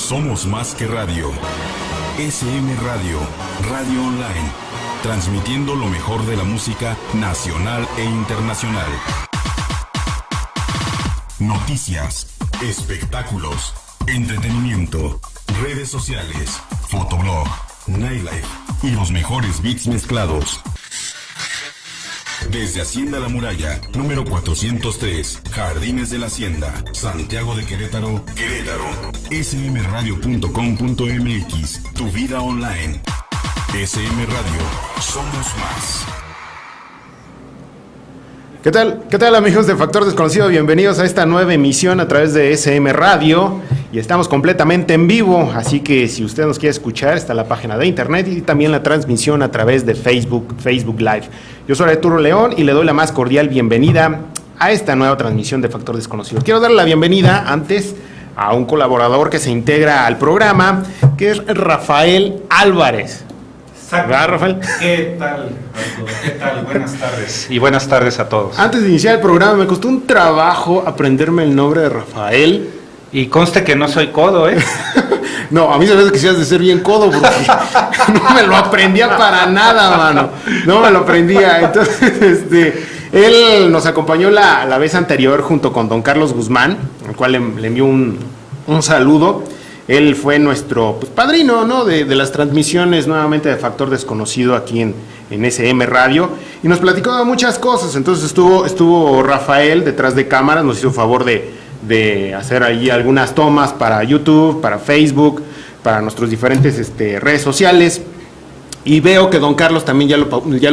Somos más que radio. SM Radio, radio online, transmitiendo lo mejor de la música nacional e internacional. Noticias, espectáculos, entretenimiento, redes sociales, fotoblog, nightlife y los mejores beats mezclados. Desde Hacienda La Muralla, número 403, Jardines de la Hacienda, Santiago de Querétaro, smradio.com.mx, tu vida online. SM Radio, somos más. ¿Qué tal amigos de Factor Desconocido? Bienvenidos a esta nueva emisión a través de SM Radio y estamos completamente en vivo, así que si usted nos quiere escuchar está la página de internet y también la transmisión a través de Facebook Live. Yo soy Arturo León y le doy la más cordial bienvenida a esta nueva transmisión de Factor Desconocido. Quiero darle la bienvenida antes a un colaborador que se integra al programa, que es Rafael Álvarez. ¿Verdad, Rafael? ¿Qué tal, Arturo? ¿Qué tal? Buenas tardes. Y buenas tardes a todos. Antes de iniciar el programa, me costó un trabajo aprenderme el nombre de Rafael. Y conste que no soy codo, ¿eh? No, a mí se me hace que quisieras de ser bien codo, porque no me lo aprendía para nada, mano. No me lo aprendía. Entonces, él nos acompañó la vez anterior junto con don Carlos Guzmán, al cual le envió un saludo. Él fue nuestro padrino, ¿no? de las transmisiones nuevamente de Factor Desconocido aquí en SM Radio, y nos platicó de muchas cosas. Entonces estuvo Rafael detrás de cámaras, nos hizo favor de hacer ahí algunas tomas para YouTube, para Facebook, para nuestros diferentes redes sociales. Y veo que don Carlos también ya lo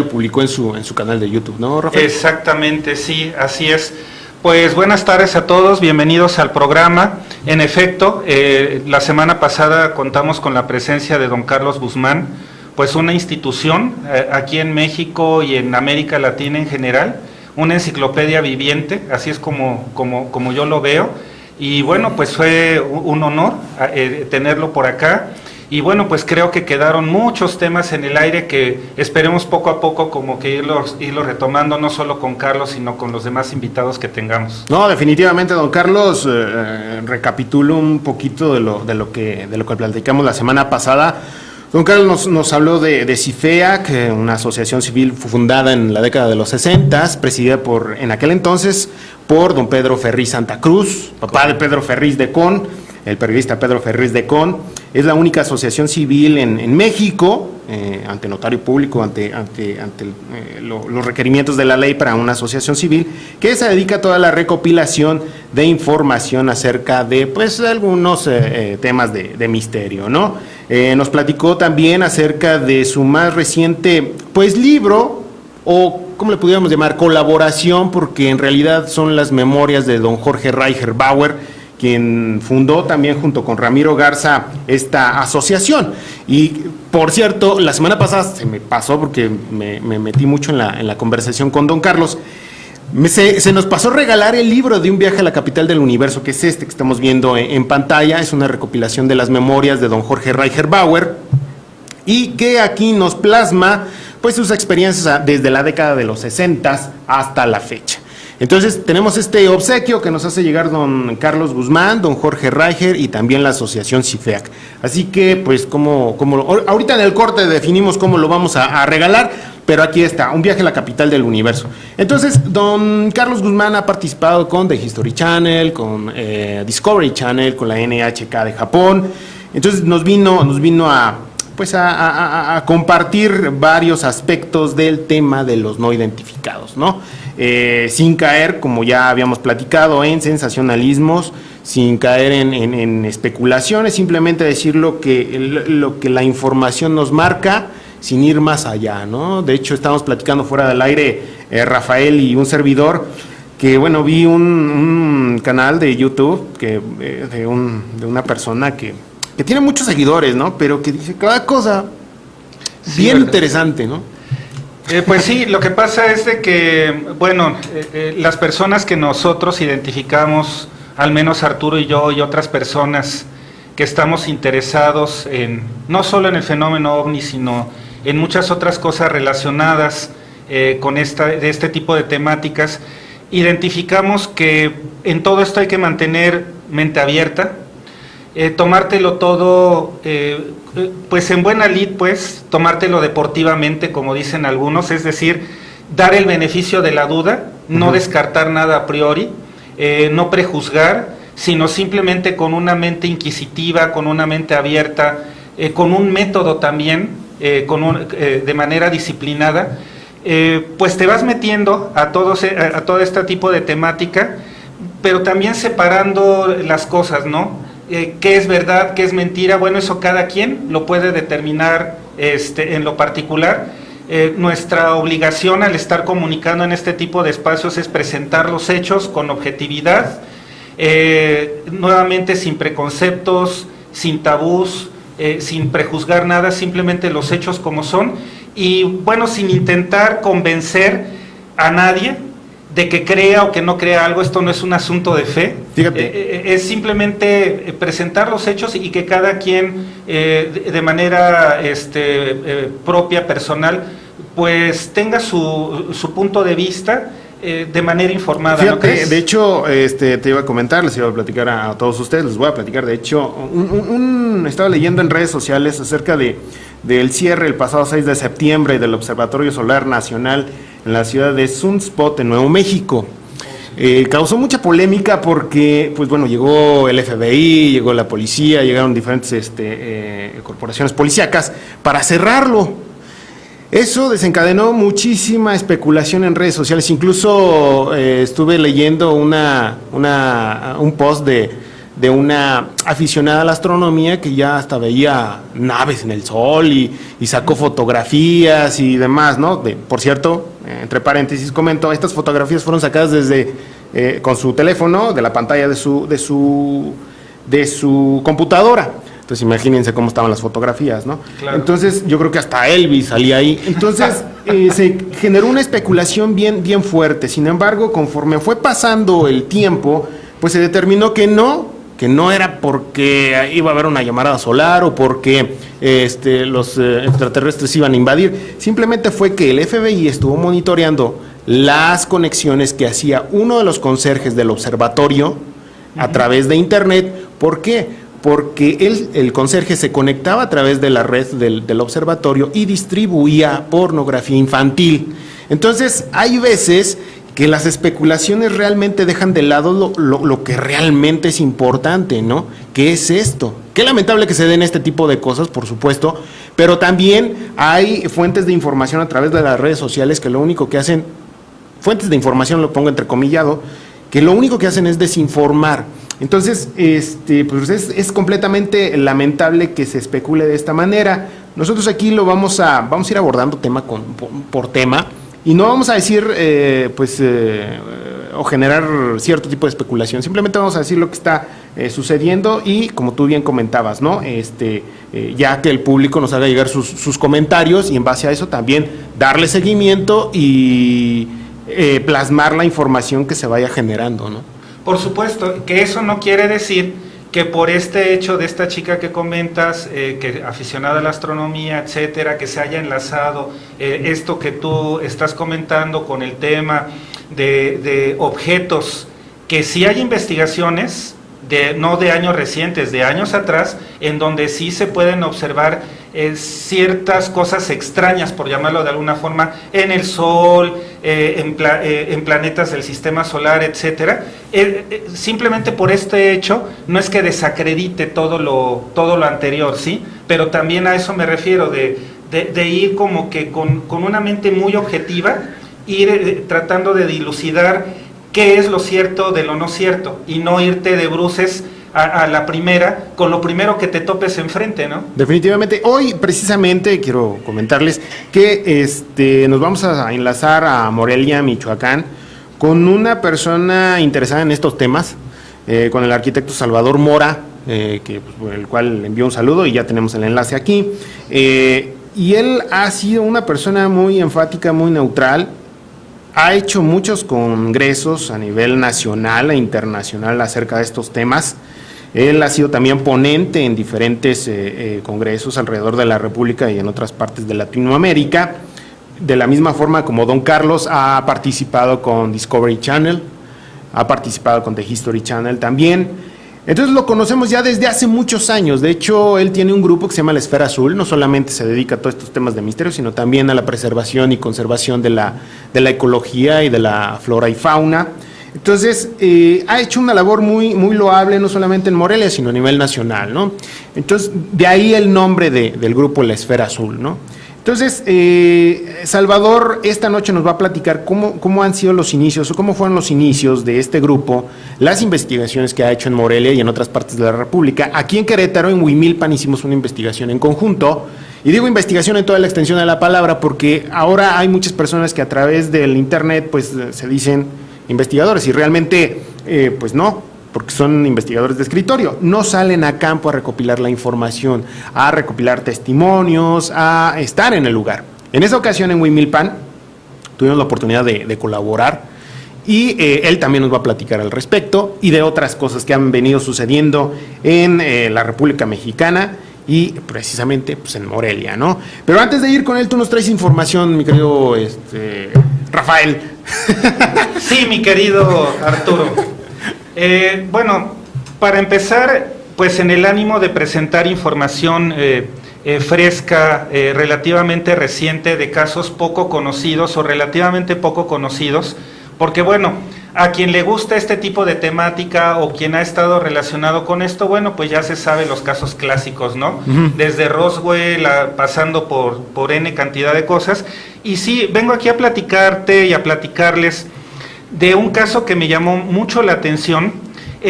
publicó en su canal de YouTube, ¿no, Rafael? Exactamente, sí, así es. Pues buenas tardes a todos, bienvenidos al programa. En efecto, la semana pasada contamos con la presencia de don Carlos Guzmán, pues una institución aquí en México y en América Latina en general, una enciclopedia viviente, así es como yo lo veo. Y bueno, pues fue un honor tenerlo por acá. Y bueno, pues creo que quedaron muchos temas en el aire que esperemos poco a poco como que irlos retomando, no solo con Carlos, sino con los demás invitados que tengamos. No, definitivamente, don Carlos, recapitulo un poquito de lo que platicamos la semana pasada. Don Carlos nos habló de CIFEAC, una asociación civil fundada en la década de los 60, presidida en aquel entonces por don Pedro Ferriz Santa Cruz, papá de Pedro Ferriz de Con, el periodista Pedro Ferriz de Con. Es la única asociación civil en México, ante notario público, ante los requerimientos de la ley para una asociación civil, que se dedica a toda la recopilación de información acerca de algunos temas de misterio, ¿no? Nos platicó también acerca de su más reciente libro, o ¿cómo le pudiéramos llamar? Colaboración, porque en realidad son las memorias de don Jorge Reicher Bauer, quien fundó también junto con Ramiro Garza esta asociación. Y por cierto, la semana pasada se me pasó porque me metí mucho en la conversación con don Carlos. Se nos pasó regalar el libro de Un viaje a la capital del universo, que es que estamos viendo en pantalla. Es una recopilación de las memorias de don Jorge Reicher Bauer y que aquí nos plasma sus experiencias desde la década de los 60 hasta la fecha. Entonces tenemos este obsequio que nos hace llegar don Carlos Guzmán, don Jorge Reicher y también la asociación CIFEAC. Así que ahorita en el corte definimos cómo lo vamos a regalar, pero aquí está, Un viaje a la capital del universo. Entonces don Carlos Guzmán ha participado con The History Channel, con Discovery Channel, con la NHK de Japón. Entonces nos vino a compartir varios aspectos del tema de los no identificados, ¿no? Sin caer, como ya habíamos platicado, en sensacionalismos, sin caer en especulaciones, simplemente decir lo que la información nos marca, sin ir más allá, ¿no? De hecho, estamos platicando fuera del aire, Rafael y un servidor, que vi un canal de YouTube de una persona que tiene muchos seguidores, ¿no? Pero que dice cada cosa bien interesante, ¿no? Pues sí, lo que pasa es de que, las personas que nosotros identificamos, al menos Arturo y yo y otras personas que estamos interesados no solo en el fenómeno OVNI, sino en muchas otras cosas relacionadas con este tipo de temáticas, identificamos que en todo esto hay que mantener mente abierta, tomártelo todo, pues en buena lid, pues, tomártelo deportivamente, como dicen algunos, es decir, dar el beneficio de la duda, no descartar nada a priori, no prejuzgar, sino simplemente con una mente inquisitiva, con una mente abierta, con un método también, de manera disciplinada, pues te vas metiendo a todo este tipo de temática, pero también separando las cosas, ¿no? ¿Qué es verdad, qué es mentira? Bueno, eso cada quien lo puede determinar en lo particular. Nuestra obligación al estar comunicando en este tipo de espacios es presentar los hechos con objetividad, nuevamente sin preconceptos, sin tabús, sin prejuzgar nada, simplemente los hechos como son, y bueno, sin intentar convencer a nadie de que crea o que no crea algo. Esto no es un asunto de fe. Es simplemente presentar los hechos y que cada quien de manera propia, personal, pues tenga su punto de vista de manera informada. Fíjate, ¿no crees? de hecho, te iba a comentar, les iba a platicar a todos ustedes, les voy a platicar, de hecho, estaba leyendo en redes sociales acerca del cierre el pasado 6 de septiembre del Observatorio Solar Nacional en la ciudad de Sunspot, en Nuevo México. Causó mucha polémica porque, pues bueno, llegó el FBI, llegó la policía, llegaron diferentes corporaciones policíacas para cerrarlo. Eso desencadenó muchísima especulación en redes sociales. Incluso estuve leyendo un post de una aficionada a la astronomía que ya hasta veía naves en el sol y sacó fotografías y demás, ¿no? Por cierto, entre paréntesis comento, estas fotografías fueron sacadas con su teléfono, de la pantalla de su computadora. Entonces imagínense cómo estaban las fotografías, ¿no? Claro. Entonces yo creo que hasta Elvis salía ahí. Entonces se generó una especulación bien fuerte. Sin embargo, conforme fue pasando el tiempo, pues se determinó que no era porque iba a haber una llamarada solar o porque los extraterrestres iban a invadir. Simplemente fue que el FBI estuvo monitoreando las conexiones que hacía uno de los conserjes del observatorio a través de internet. ¿Por qué? Porque el conserje se conectaba a través de la red del observatorio y distribuía pornografía infantil. Entonces, hay veces que las especulaciones realmente dejan de lado lo que realmente es importante, ¿no? ¿Qué es esto? Qué lamentable que se den este tipo de cosas, por supuesto, pero también hay fuentes de información a través de las redes sociales que lo único que hacen, fuentes de información, lo pongo entrecomillado, que lo único que hacen es desinformar. Entonces, pues es completamente lamentable que se especule de esta manera. Nosotros aquí lo vamos a ir abordando tema por tema, y no vamos a decir, o generar cierto tipo de especulación. Simplemente vamos a decir lo que está sucediendo y, como tú bien comentabas, ¿no? Ya que el público nos haga llegar sus comentarios y en base a eso también darle seguimiento y plasmar la información que se vaya generando, ¿no? Por supuesto, que eso no quiere decir que por este hecho de esta chica que comentas, que aficionada a la astronomía, etcétera, que se haya enlazado esto que tú estás comentando con el tema de objetos, que sí hay investigaciones, no de años recientes, de años atrás, en donde sí se pueden observar ciertas cosas extrañas, por llamarlo de alguna forma, en el Sol, en planetas del sistema solar, etcétera. Simplemente por este hecho, no es que desacredite todo lo anterior, ¿sí? Pero también a eso me refiero, de ir como que con una mente muy objetiva, ir tratando de dilucidar qué es lo cierto de lo no cierto, y no irte de bruces a la primera, con lo primero que te topes enfrente, ¿no? Definitivamente. Hoy, precisamente, quiero comentarles que nos vamos a enlazar a Morelia, Michoacán, con una persona interesada en estos temas, con el arquitecto Salvador Mora, por el cual le envío un saludo y ya tenemos el enlace aquí. Y él ha sido una persona muy enfática, muy neutral. Ha hecho muchos congresos a nivel nacional e internacional acerca de estos temas. Él ha sido también ponente en diferentes congresos alrededor de la República y en otras partes de Latinoamérica. De la misma forma como Don Carlos ha participado con Discovery Channel, ha participado con The History Channel también. Entonces lo conocemos ya desde hace muchos años. De hecho, él tiene un grupo que se llama La Esfera Azul. No solamente se dedica a todos estos temas de misterio, sino también a la preservación y conservación de la ecología y de la flora y fauna. Entonces, ha hecho una labor muy, muy loable, no solamente en Morelia, sino a nivel nacional, ¿no? Entonces, de ahí el nombre del grupo La Esfera Azul, ¿no? Entonces, Salvador esta noche nos va a platicar cómo han sido los inicios o cómo fueron los inicios de este grupo, las investigaciones que ha hecho en Morelia y en otras partes de la República. Aquí en Querétaro, en Huimilpan, hicimos una investigación en conjunto. Y digo investigación en toda la extensión de la palabra porque ahora hay muchas personas que a través del internet pues se dicen investigadores y realmente pues no, porque son investigadores de escritorio, no salen a campo a recopilar la información, a recopilar testimonios, a estar en el lugar. En esa ocasión en Huimilpan tuvimos la oportunidad de colaborar y él también nos va a platicar al respecto y de otras cosas que han venido sucediendo en la República Mexicana y precisamente pues en Morelia, ¿no? Pero antes de ir con él, tú nos traes información, mi querido Rafael. Sí, mi querido Arturo. Bueno, para empezar, pues en el ánimo de presentar información fresca, relativamente reciente de casos poco conocidos o relativamente poco conocidos, porque bueno, a quien le gusta este tipo de temática o quien ha estado relacionado con esto, bueno, pues ya se sabe los casos clásicos, ¿no? Uh-huh. Desde Roswell, pasando por N cantidad de cosas. Y sí, vengo aquí a platicarte y a platicarles de un caso que me llamó mucho la atención.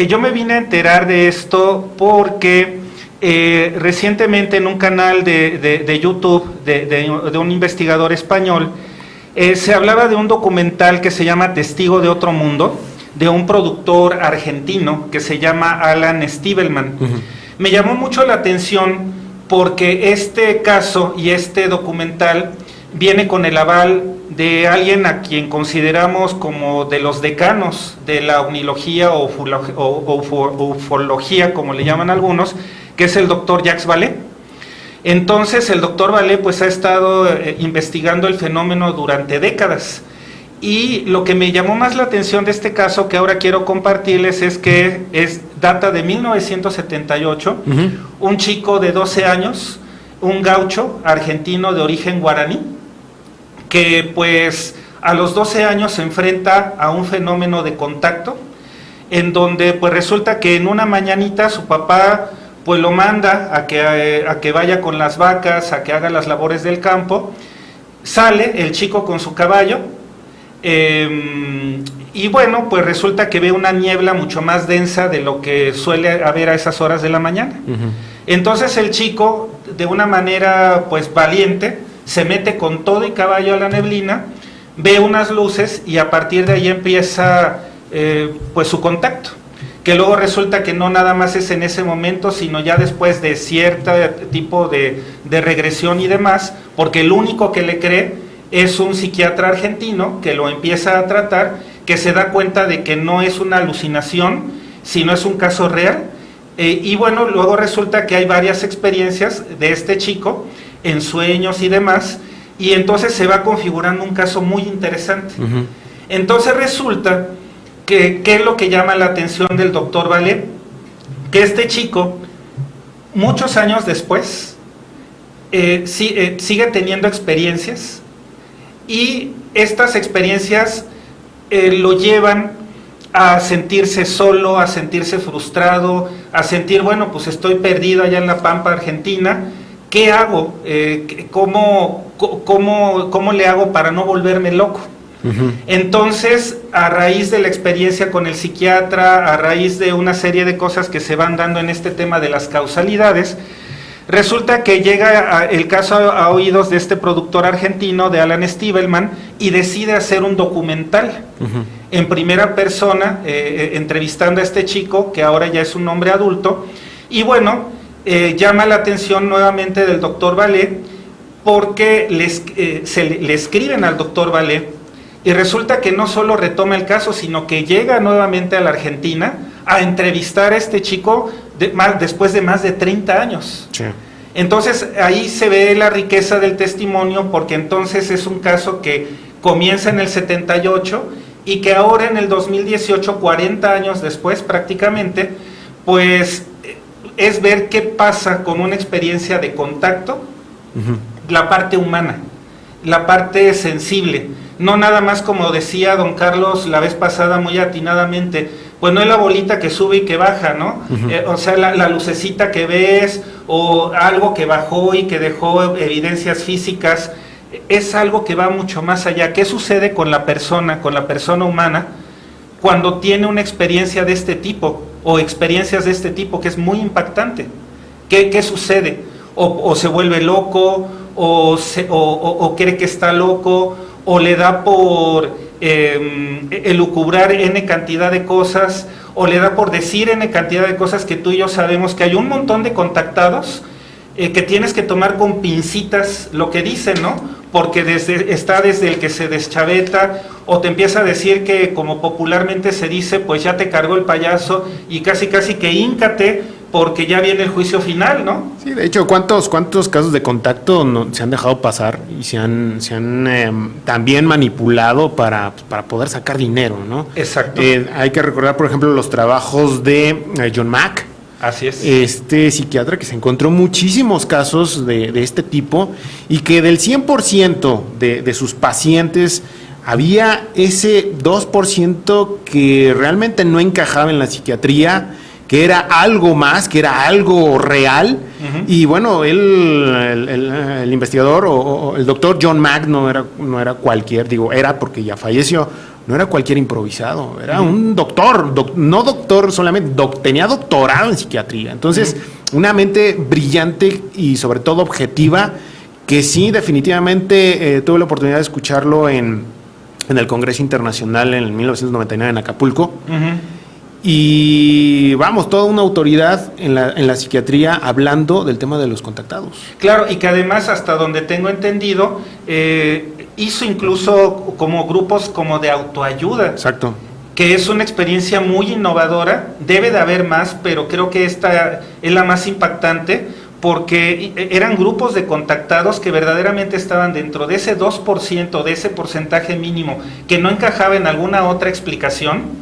Yo me vine a enterar de esto porque recientemente en un canal de YouTube de un investigador español, se hablaba de un documental que se llama Testigo de Otro Mundo, de un productor argentino que se llama Alan Stiebelman. Uh-huh. Me llamó mucho la atención porque este caso y este documental viene con el aval de alguien a quien consideramos como de los decanos de la omnilogía o ufología, como le llaman algunos, que es el doctor Jacques Vallée. Entonces el doctor Vallée pues ha estado investigando el fenómeno durante décadas y lo que me llamó más la atención de este caso que ahora quiero compartirles es que data de 1978, uh-huh. Un chico de 12 años, un gaucho argentino de origen guaraní, que pues a los 12 años se enfrenta a un fenómeno de contacto en donde pues resulta que en una mañanita su papá pues lo manda a que vaya con las vacas, a que haga las labores del campo. Sale el chico con su caballo y bueno, pues resulta que ve una niebla mucho más densa de lo que suele haber a esas horas de la mañana. Uh-huh. Entonces el chico, de una manera pues valiente, se mete con todo y caballo a la neblina, ve unas luces y a partir de ahí empieza pues su contacto, que luego resulta que no nada más es en ese momento, sino ya después de cierto tipo de regresión y demás, porque el único que le cree es un psiquiatra argentino que lo empieza a tratar, que se da cuenta de que no es una alucinación, sino es un caso real, y bueno, luego resulta que hay varias experiencias de este chico en sueños y demás, y entonces se va configurando un caso muy interesante. Uh-huh. Entonces resulta ¿qué es lo que llama la atención del doctor Vallée? Que este chico, muchos años después, sigue teniendo experiencias y estas experiencias lo llevan a sentirse solo, a sentirse frustrado, a sentir, bueno, pues estoy perdido allá en la Pampa Argentina, ¿qué hago? ¿Cómo le hago para no volverme loco? Uh-huh. Entonces, a raíz de la experiencia con el psiquiatra, a raíz de una serie de cosas que se van dando en este tema de las causalidades, resulta que llega el caso a oídos de este productor argentino, de Alan Stiebelman, y decide hacer un documental uh-huh. en primera persona, entrevistando a este chico, que ahora ya es un hombre adulto, y bueno, llama la atención nuevamente del doctor Vallée, porque le escriben al doctor Vallée, y resulta que no solo retoma el caso, sino que llega nuevamente a la Argentina a entrevistar a este chico después de más de 30 años. Sí. Entonces ahí se ve la riqueza del testimonio, porque entonces es un caso que comienza en el 78 y que ahora en el 2018, 40 años después prácticamente, pues es ver qué pasa con una experiencia de contacto, la parte humana, la parte sensible, no nada más como decía don Carlos la vez pasada muy atinadamente, pues no es la bolita que sube y que baja, ¿no? O sea, la lucecita que ves o algo que bajó y que dejó evidencias físicas, es algo que va mucho más allá. ¿Qué sucede con la persona humana cuando tiene una experiencia de este tipo o experiencias de este tipo que es muy impactante? ¿Qué sucede? O se vuelve loco, o cree que está loco, o le da por elucubrar N cantidad de cosas, o le da por decir N cantidad de cosas que tú y yo sabemos que hay un montón de contactados que tienes que tomar con pincitas lo que dicen, ¿no? Porque está desde el que se deschaveta o te empieza a decir que, como popularmente se dice, pues ya te cargó el payaso y casi que híncate porque ya viene el juicio final, ¿no? Sí, de hecho, ¿cuántos casos de contacto se han dejado pasar y se han también manipulado para poder sacar dinero, ¿no? Exacto. Hay que recordar, por ejemplo, los trabajos de John Mack. Así es. Este psiquiatra que se encontró muchísimos casos de este tipo y que del 100% de sus pacientes había ese 2% que realmente no encajaba en la psiquiatría, que era algo más, que era algo real. Y bueno, el investigador o el doctor John Mack no era cualquier, era porque ya falleció, no era cualquier improvisado, era un doctor, no doctor solamente, tenía doctorado en psiquiatría. Entonces, una mente brillante y sobre todo objetiva, que sí, definitivamente tuve la oportunidad de escucharlo en el Congreso Internacional en 1999 en Acapulco. Y vamos, toda una autoridad en la psiquiatría hablando del tema de los contactados. Claro, y que además, hasta donde tengo entendido, hizo incluso como grupos como de autoayuda. Exacto. Que es una experiencia muy innovadora, debe de haber más, pero creo que esta es la más impactante, porque eran grupos de contactados que verdaderamente estaban dentro de ese 2%, de ese porcentaje mínimo, que no encajaba en alguna otra explicación.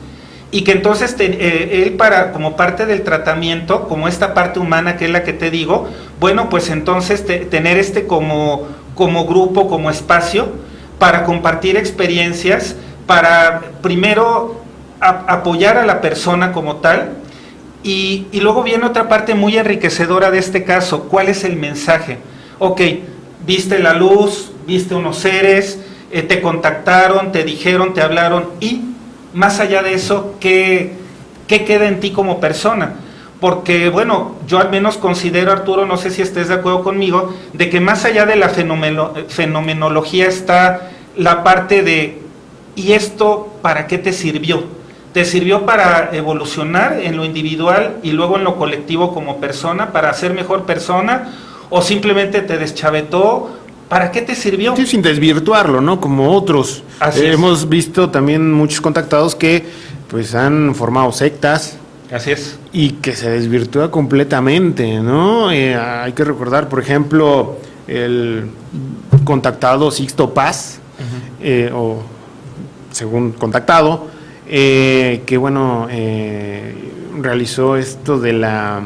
Y que entonces él, como parte del tratamiento, como esta parte humana que es la que te digo, bueno, pues entonces tener como grupo, como espacio, para compartir experiencias, para primero apoyar a la persona como tal, y luego viene otra parte muy enriquecedora de este caso. ¿Cuál es el mensaje? Ok, viste la luz, viste unos seres, te contactaron, te dijeron, te hablaron, y más allá de eso, ¿qué queda en ti como persona? Porque, bueno, yo al menos considero, Arturo, no sé si estés de acuerdo conmigo, de que más allá de la fenomenología está la parte de, ¿y esto para qué te sirvió? ¿Te sirvió para evolucionar en lo individual y luego en lo colectivo como persona, para ser mejor persona? ¿O simplemente te deschavetó? ¿Para qué te sirvió? Sí, sin desvirtuarlo, ¿no? Como otros. Hemos visto también muchos contactados que pues han formado sectas. Así es. Y que se desvirtúa completamente, ¿no? Hay que recordar, por ejemplo, el contactado Sixto Paz, o según contactado, que bueno, realizó esto de la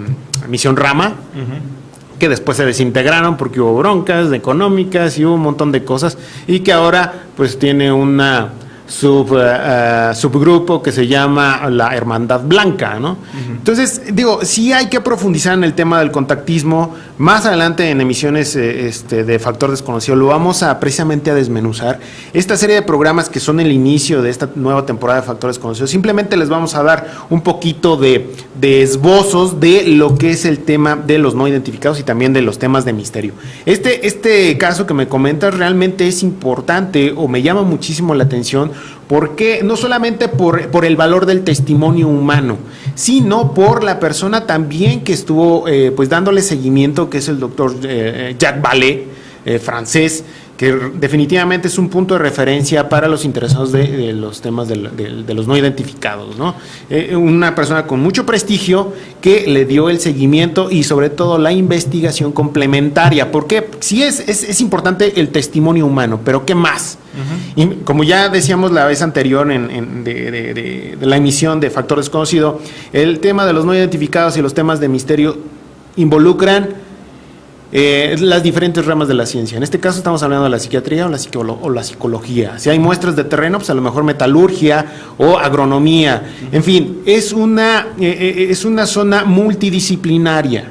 misión Rama, que después se desintegraron porque hubo broncas económicas y hubo un montón de cosas, y que ahora pues tiene una subgrupo que se llama la Hermandad Blanca, ¿no? Entonces, sí hay que profundizar en el tema del contactismo. Más adelante en emisiones de Factor Desconocido lo vamos precisamente a desmenuzar. Esta serie de programas que son el inicio de esta nueva temporada de Factor Desconocido, simplemente les vamos a dar un poquito de esbozos de lo que es el tema de los no identificados y también de los temas de misterio. Este caso que me comentas realmente es importante, o me llama muchísimo la atención, porque no solamente por el valor del testimonio humano, sino por la persona también que estuvo pues dándole seguimiento, que es el doctor Jacques Vallée, francés, definitivamente es un punto de referencia para los interesados de los temas de los no identificados, ¿no? Una persona con mucho prestigio que le dio el seguimiento y sobre todo la investigación complementaria, porque sí es importante el testimonio humano, pero ¿qué más? Y como ya decíamos la vez anterior de la emisión de Factor Desconocido, el tema de los no identificados y los temas de misterio involucran las diferentes ramas de la ciencia. En este caso estamos hablando de la psiquiatría o la psicología. Si hay muestras de terreno, pues a lo mejor metalurgia o agronomía. En fin, es una zona multidisciplinaria.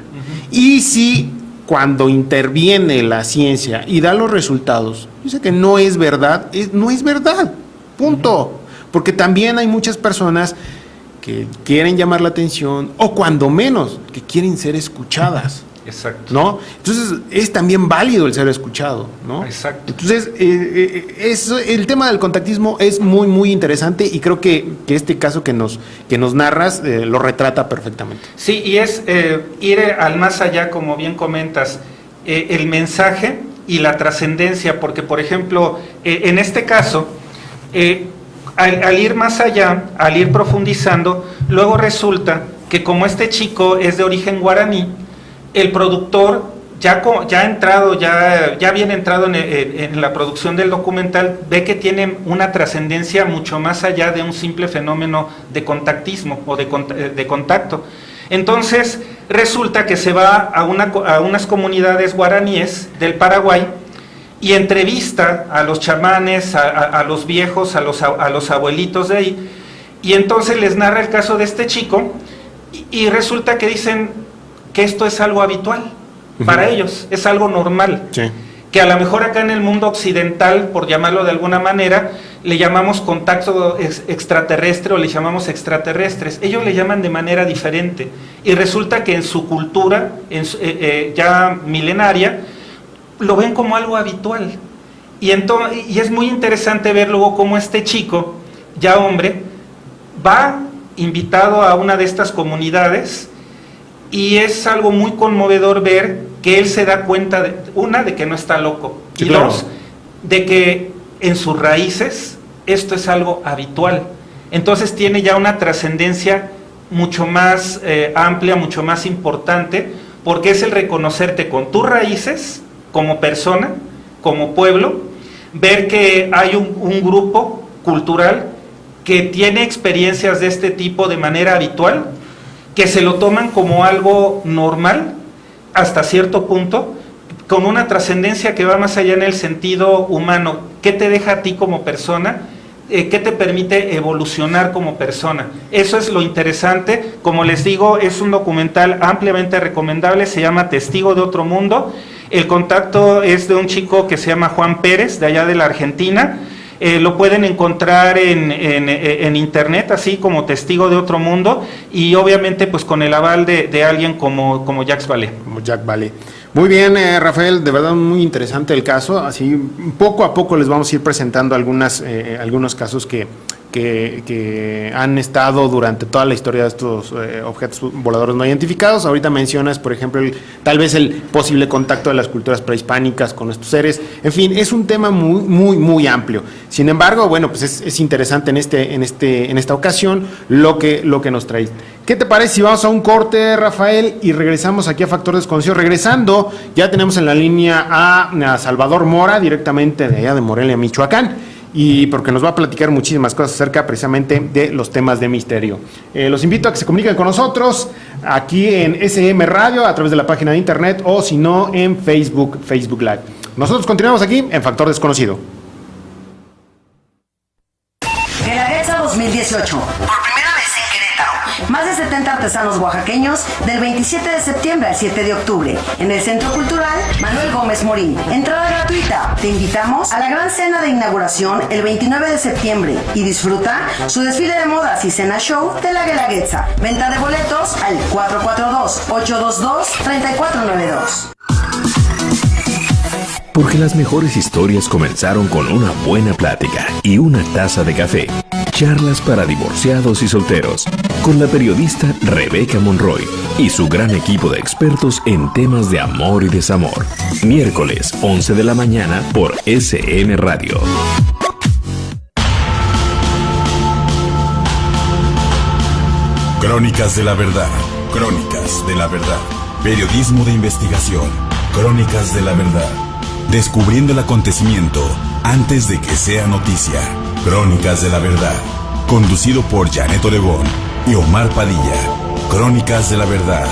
Y si cuando interviene la ciencia y da los resultados, dice que no es verdad, no es verdad. Punto. Porque también hay muchas personas que quieren llamar la atención o cuando menos que quieren ser escuchadas. Exacto. ¿No? Entonces es también válido el ser escuchado, ¿no? Exacto. Entonces el tema del contactismo es muy muy interesante y creo que este caso que nos narras lo retrata perfectamente. Sí, y es ir al más allá, como bien comentas, el mensaje y la trascendencia, porque por ejemplo, en este caso, al ir más allá, al ir profundizando, luego resulta que como este chico es de origen guaraní, el productor ya bien entrado en la producción del documental, ve que tiene una trascendencia mucho más allá de un simple fenómeno de contactismo o de contacto. Entonces resulta que se va a unas comunidades guaraníes del Paraguay y entrevista a los chamanes, a los viejos, a los abuelitos de ahí, y entonces les narra el caso de este chico y resulta que dicen que esto es algo habitual para ellos, es algo normal. Sí. Que a lo mejor acá en el mundo occidental, por llamarlo de alguna manera, le llamamos contacto extraterrestre o le llamamos extraterrestres. Ellos le llaman de manera diferente. Y resulta que en su cultura, ya milenaria, lo ven como algo habitual. Y es muy interesante ver luego cómo este chico, ya hombre, va invitado a una de estas comunidades. Y es algo muy conmovedor ver que él se da cuenta, de que no está loco. Sí, y claro. dos, de que en sus raíces esto es algo habitual. Entonces tiene ya una trascendencia mucho más amplia, mucho más importante, porque es el reconocerte con tus raíces, como persona, como pueblo, ver que hay un grupo cultural que tiene experiencias de este tipo de manera habitual, que se lo toman como algo normal hasta cierto punto, con una trascendencia que va más allá en el sentido humano. ¿Qué te deja a ti como persona? ¿Qué te permite evolucionar como persona? Eso es lo interesante. Como les digo, es un documental ampliamente recomendable, se llama Testigo de Otro Mundo. El contacto es de un chico que se llama Juan Pérez, de allá de la Argentina. Lo pueden encontrar en internet, así como Testigo de Otro Mundo, y obviamente pues con el aval de alguien como Jacques Vallée. Como Jacques Vallée. Muy bien, Rafael, de verdad muy interesante el caso. Así poco a poco les vamos a ir presentando algunos casos que han estado durante toda la historia de estos objetos voladores no identificados. Ahorita mencionas, por ejemplo, tal vez el posible contacto de las culturas prehispánicas con estos seres. En fin, es un tema muy, muy, muy amplio. Sin embargo, bueno, pues es interesante en esta ocasión lo que nos traes. ¿Qué te parece si vamos a un corte, Rafael, y regresamos aquí a Factor Desconocido? Regresando, ya tenemos en la línea a Salvador Mora, directamente de allá de Morelia, Michoacán, y porque nos va a platicar muchísimas cosas acerca precisamente de los temas de misterio. Los invito a que se comuniquen con nosotros aquí en SM Radio a través de la página de internet o si no en Facebook Live. Nosotros continuamos aquí en Factor Desconocido. Guelaguetza 2018. Por primera vez en Querétaro. Más de 70 artesanos oaxaqueños del 27 de septiembre al 7 de octubre en el Centro Cultural Manuel Gómez Morín. Entrada gratuita. Te invitamos a la gran cena de inauguración el 29 de septiembre y disfruta su desfile de modas y cena show de la Guelaguetza. Venta de boletos al 442-822-3492. Porque las mejores historias comenzaron con una buena plática y una taza de café. Charlas para divorciados y solteros, con la periodista Rebeca Monroy y su gran equipo de expertos en temas de amor y desamor. Miércoles, 11 de la mañana por SM Radio. Crónicas de la verdad. Crónicas de la verdad. Periodismo de investigación. Crónicas de la verdad. Descubriendo el acontecimiento antes de que sea noticia. Crónicas de la verdad. Conducido por Janet Oregón y Omar Padilla. Crónicas de la verdad.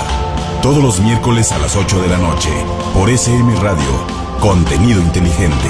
Todos los miércoles a las 8 de la noche por SM Radio. Contenido inteligente.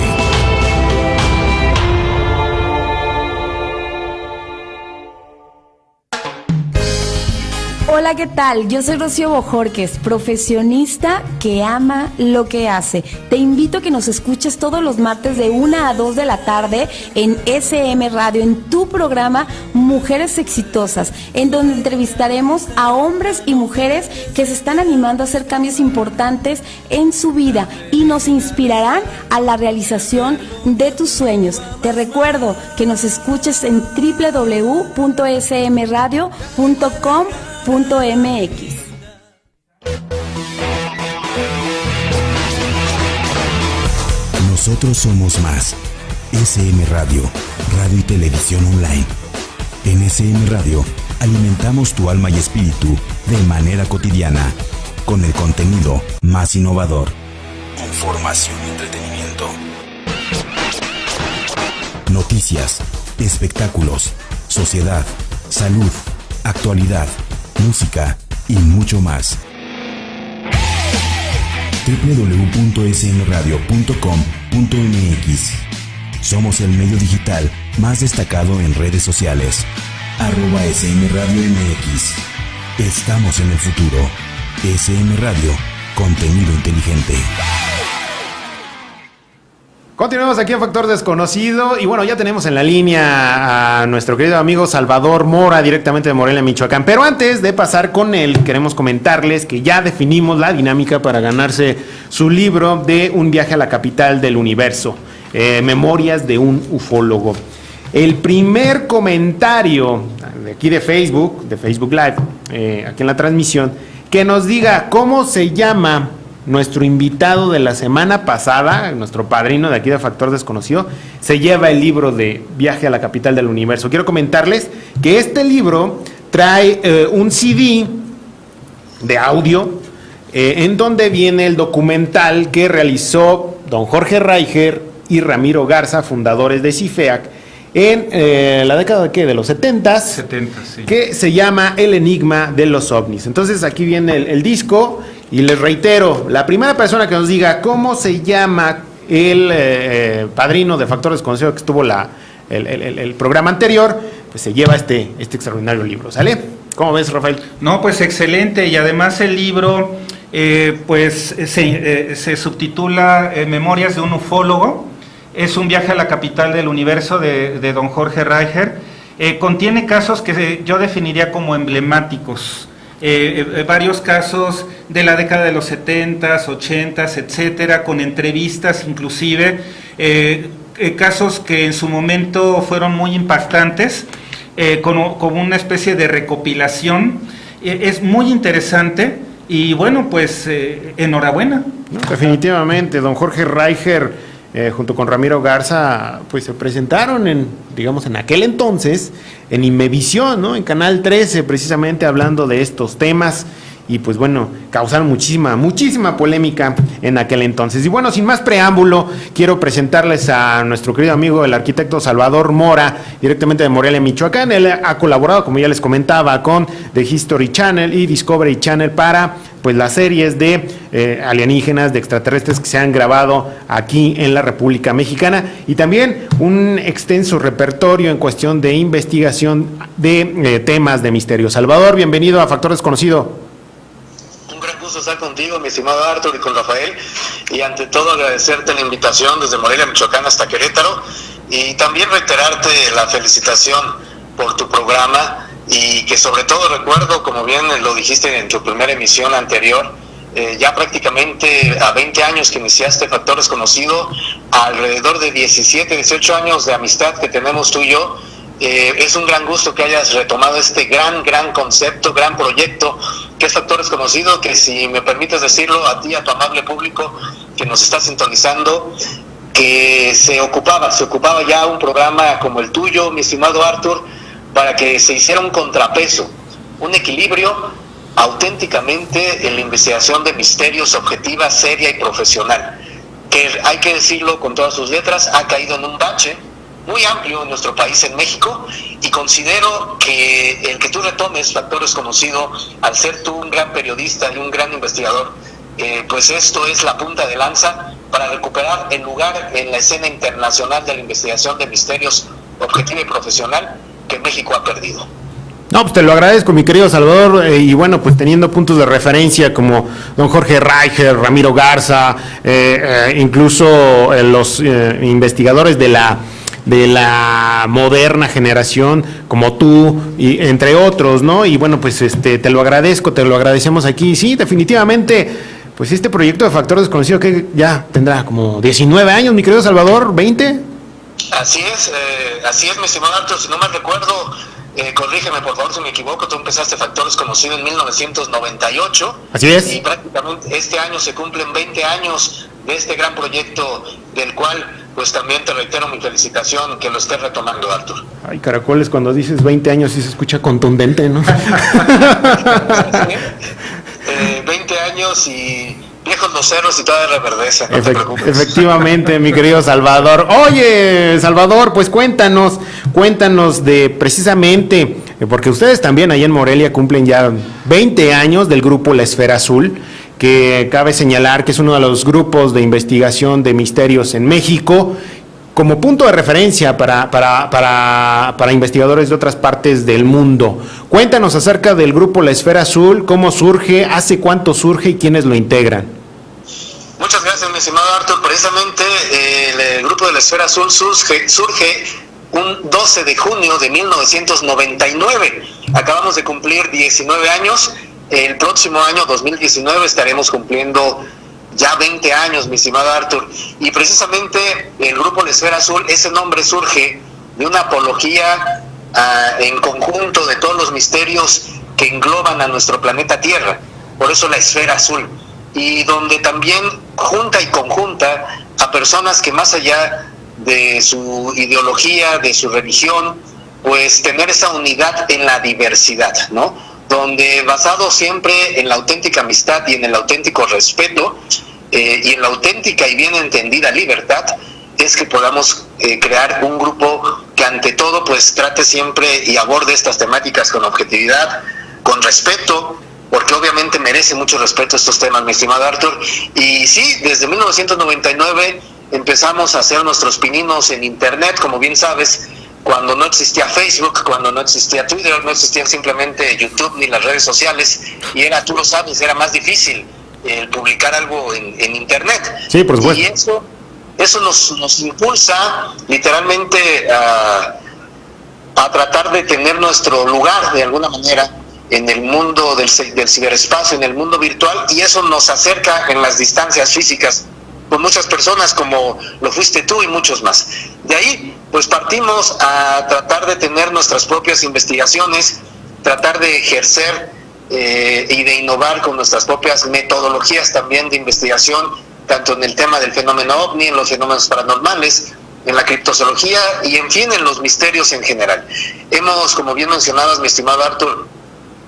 Hola, ¿qué tal? Yo soy Rocío Bojorquez, profesionista que ama lo que hace. Te invito a que nos escuches todos los martes de 1 a 2 de la tarde en SM Radio, en tu programa Mujeres Exitosas, en donde entrevistaremos a hombres y mujeres que se están animando a hacer cambios importantes en su vida y nos inspirarán a la realización de tus sueños. Te recuerdo que nos escuches en www.smradio.com.mx. Nosotros somos más. SM Radio, radio y televisión online. En SM Radio alimentamos tu alma y espíritu de manera cotidiana, con el contenido más innovador. Información y entretenimiento. Noticias, espectáculos, sociedad, salud, actualidad, música y mucho más. www.smradio.com.mx. Somos el medio digital más destacado en redes sociales. @SMRadioMX. Estamos en el futuro. SM Radio, contenido inteligente. Continuamos aquí en Factor Desconocido y bueno, ya tenemos en la línea a nuestro querido amigo Salvador Mora, directamente de Morelia, Michoacán. Pero antes de pasar con él, queremos comentarles que ya definimos la dinámica para ganarse su libro de Un viaje a la capital del universo, Memorias de un ufólogo. El primer comentario de aquí de Facebook Live, aquí en la transmisión, que nos diga cómo se llama nuestro invitado de la semana pasada, nuestro padrino de aquí de Factor Desconocido, se lleva el libro de Viaje a la Capital del Universo. Quiero comentarles que este libro trae un CD de audio en donde viene el documental que realizó don Jorge Reicher y Ramiro Garza, fundadores de CIFEAC, en la década de los 70s, sí. Que se llama El Enigma de los OVNIs. Entonces aquí viene el disco. Y les reitero, la primera persona que nos diga cómo se llama el padrino de Factor Desconocido que estuvo el programa anterior, pues se lleva este extraordinario libro, ¿sale? ¿Cómo ves, Rafael? No, pues excelente, y además el libro se subtitula Memorias de un ufólogo. Es un viaje a la capital del universo de don Jorge Reicher. Contiene casos que yo definiría como emblemáticos. Varios casos de la década de los 70s, 80s, etcétera, con entrevistas inclusive, casos que en su momento fueron muy impactantes, como una especie de recopilación. Es muy interesante y bueno, pues enhorabuena. Definitivamente, don Jorge Reicher junto con Ramiro Garza, pues se presentaron en aquel entonces, en Imevisión, ¿no? En Canal 13, precisamente hablando de estos temas, y pues bueno, causaron muchísima polémica en aquel entonces. Y bueno, sin más preámbulo, quiero presentarles a nuestro querido amigo, el arquitecto Salvador Mora, directamente de Morelia, Michoacán. Él ha colaborado, como ya les comentaba, con The History Channel y Discovery Channel para pues las series de alienígenas, de extraterrestres que se han grabado aquí en la República Mexicana, y también un extenso repertorio en cuestión de investigación de temas de misterio. Salvador, bienvenido a Factor Desconocido. Un gran gusto estar contigo, mi estimado Arthur, y con Rafael, y ante todo agradecerte la invitación desde Morelia, Michoacán hasta Querétaro, y también reiterarte la felicitación por tu programa, y que sobre todo recuerdo, como bien lo dijiste en tu primera emisión anterior, ya prácticamente a 20 años que iniciaste Factor Desconocido, alrededor de 17, 18 años de amistad que tenemos tú y yo, Es un gran gusto que hayas retomado este gran concepto, gran proyecto que es Factores Conocidos, que si me permites decirlo a ti, a tu amable público que nos está sintonizando, que se ocupaba ya un programa como el tuyo, mi estimado Arthur, para que se hiciera un contrapeso, un equilibrio auténticamente en la investigación de misterios objetiva, seria y profesional, que hay que decirlo con todas sus letras, ha caído en un bache muy amplio en nuestro país, en México, y considero que el que tú retomes Factores Conocidos, al ser tú un gran periodista y un gran investigador, pues esto es la punta de lanza para recuperar el lugar en la escena internacional de la investigación de misterios objetiva y profesional que México ha perdido. No, pues te lo agradezco, mi querido Salvador, y bueno, pues teniendo puntos de referencia como don Jorge Reicher, Ramiro Garza, incluso los investigadores de la moderna generación como tú y entre otros, ¿no? Y bueno, pues te lo agradecemos aquí. Sí, definitivamente, pues este proyecto de Factores Desconocidos que ya tendrá como 19 años, mi querido Salvador, 20. Así es, mi estimado Arturo, si no mal recuerdo, corrígeme por favor si me equivoco, tú empezaste Factores Conocidos en 1998. Así es. Y prácticamente este año se cumplen 20 años de este gran proyecto, del cual pues también te reitero mi felicitación que lo estés retomando, Arthur. Ay, caracoles, cuando dices 20 años sí se escucha contundente, ¿no? 20 años y viejos los cerros y toda reverdeza, no te preocupes. Efectivamente, mi querido Salvador. Oye, Salvador, pues cuéntanos de precisamente, porque ustedes también ahí en Morelia cumplen ya 20 años del grupo La Esfera Azul, que cabe señalar que es uno de los grupos de investigación de misterios en México, como punto de referencia para investigadores de otras partes del mundo. Cuéntanos acerca del grupo La Esfera Azul, cómo surge, hace cuánto surge y quiénes lo integran. Muchas gracias, mi estimado Arthur. Precisamente el grupo de La Esfera Azul surge un 12 de junio de 1999. Acabamos de cumplir 19 años. El próximo año, 2019, estaremos cumpliendo ya 20 años, mi estimado Arthur. Y precisamente el grupo La Esfera Azul, ese nombre surge de una apología en conjunto de todos los misterios que engloban a nuestro planeta Tierra. Por eso La Esfera Azul. Y donde también junta y conjunta a personas que más allá de su ideología, de su religión, pues tener esa unidad en la diversidad, ¿no? Donde basado siempre en la auténtica amistad y en el auténtico respeto y en la auténtica y bien entendida libertad, es que podamos crear un grupo que ante todo pues trate siempre y aborde estas temáticas con objetividad, con respeto, porque obviamente merece mucho respeto estos temas, mi estimado Arthur. Y sí, desde 1999 empezamos a hacer nuestros pininos en internet, como bien sabes, cuando no existía Facebook, cuando no existía Twitter, no existía simplemente YouTube ni las redes sociales, y era, tú lo sabes, era más difícil publicar algo en internet. Sí, por supuesto. Y eso nos impulsa literalmente a tratar de tener nuestro lugar de alguna manera en el mundo del ciberespacio, en el mundo virtual, y eso nos acerca en las distancias físicas con muchas personas como lo fuiste tú y muchos más. De ahí pues partimos a tratar de tener nuestras propias investigaciones, tratar de ejercer y de innovar con nuestras propias metodologías también de investigación, tanto en el tema del fenómeno OVNI, en los fenómenos paranormales, en la criptozoología y en fin en los misterios en general. Hemos, como bien mencionabas, mi estimado Arthur,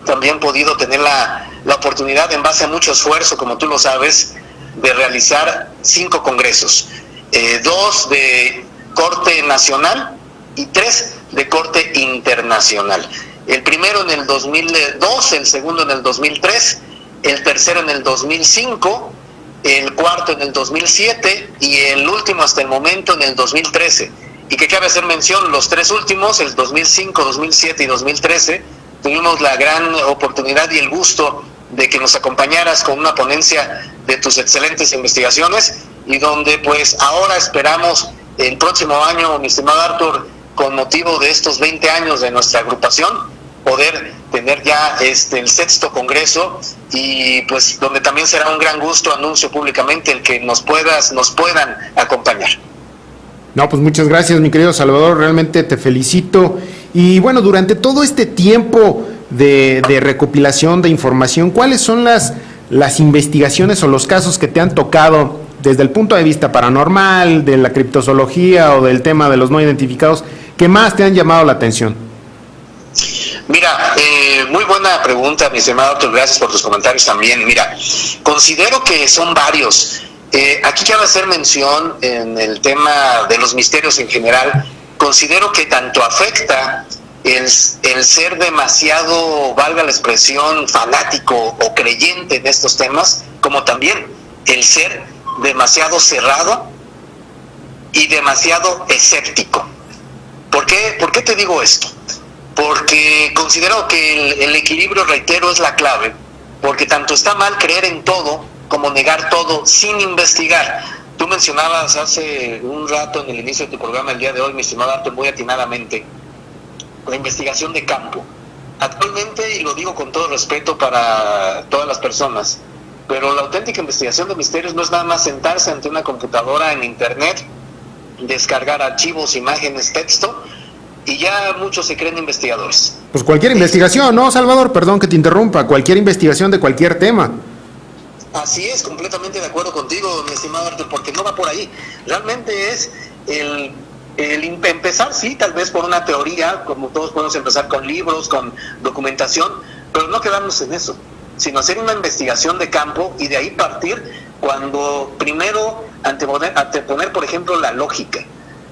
también podido tener la oportunidad, en base a mucho esfuerzo, como tú lo sabes, de realizar 5 congresos, 2 de corte nacional y 3 de corte internacional. El primero en el 2002, el segundo en el 2003, el tercero en el 2005, el cuarto en el 2007 y el último hasta el momento en el 2013. Y que cabe hacer mención, los 3 últimos, el 2005, 2007 y 2013, tuvimos la gran oportunidad y el gusto de que nos acompañaras con una ponencia de tus excelentes investigaciones, y donde pues ahora esperamos el próximo año, mi estimado Arthur, con motivo de estos 20 años de nuestra agrupación, poder tener ya el 6º congreso, y pues donde también será un gran gusto, anuncio públicamente, el que nos puedan acompañar. No, pues muchas gracias, mi querido Salvador, realmente te felicito Y bueno, durante todo este tiempo de recopilación de información, ¿cuáles son las investigaciones o los casos que te han tocado desde el punto de vista paranormal, de la criptozoología o del tema de los no identificados, que más te han llamado la atención? Mira, muy buena pregunta, mi estimado Arthur, gracias por tus comentarios también. Mira, considero que son varios. Aquí quiero hacer mención en el tema de los misterios en general. Considero que tanto afecta el ser demasiado, valga la expresión, fanático o creyente en estos temas, como también el ser demasiado cerrado y demasiado escéptico. ¿Por qué te digo esto? Porque considero que el equilibrio, reitero, es la clave, porque tanto está mal creer en todo como negar todo sin investigar. Tú mencionabas hace un rato en el inicio de tu programa el día de hoy, mi estimado Arthur, muy atinadamente, la investigación de campo. Actualmente, y lo digo con todo respeto para todas las personas, pero la auténtica investigación de misterios no es nada más sentarse ante una computadora en internet, descargar archivos, imágenes, texto, y ya muchos se creen investigadores. Pues cualquier investigación, ¿no, Salvador? Perdón que te interrumpa, cualquier investigación de cualquier tema. Así es, completamente de acuerdo contigo, mi estimado Arthur, porque no va por ahí. Realmente es el empezar, sí, tal vez por una teoría, como todos podemos empezar con libros, con documentación, pero no quedarnos en eso, sino hacer una investigación de campo y de ahí partir cuando primero anteponer, por ejemplo, la lógica.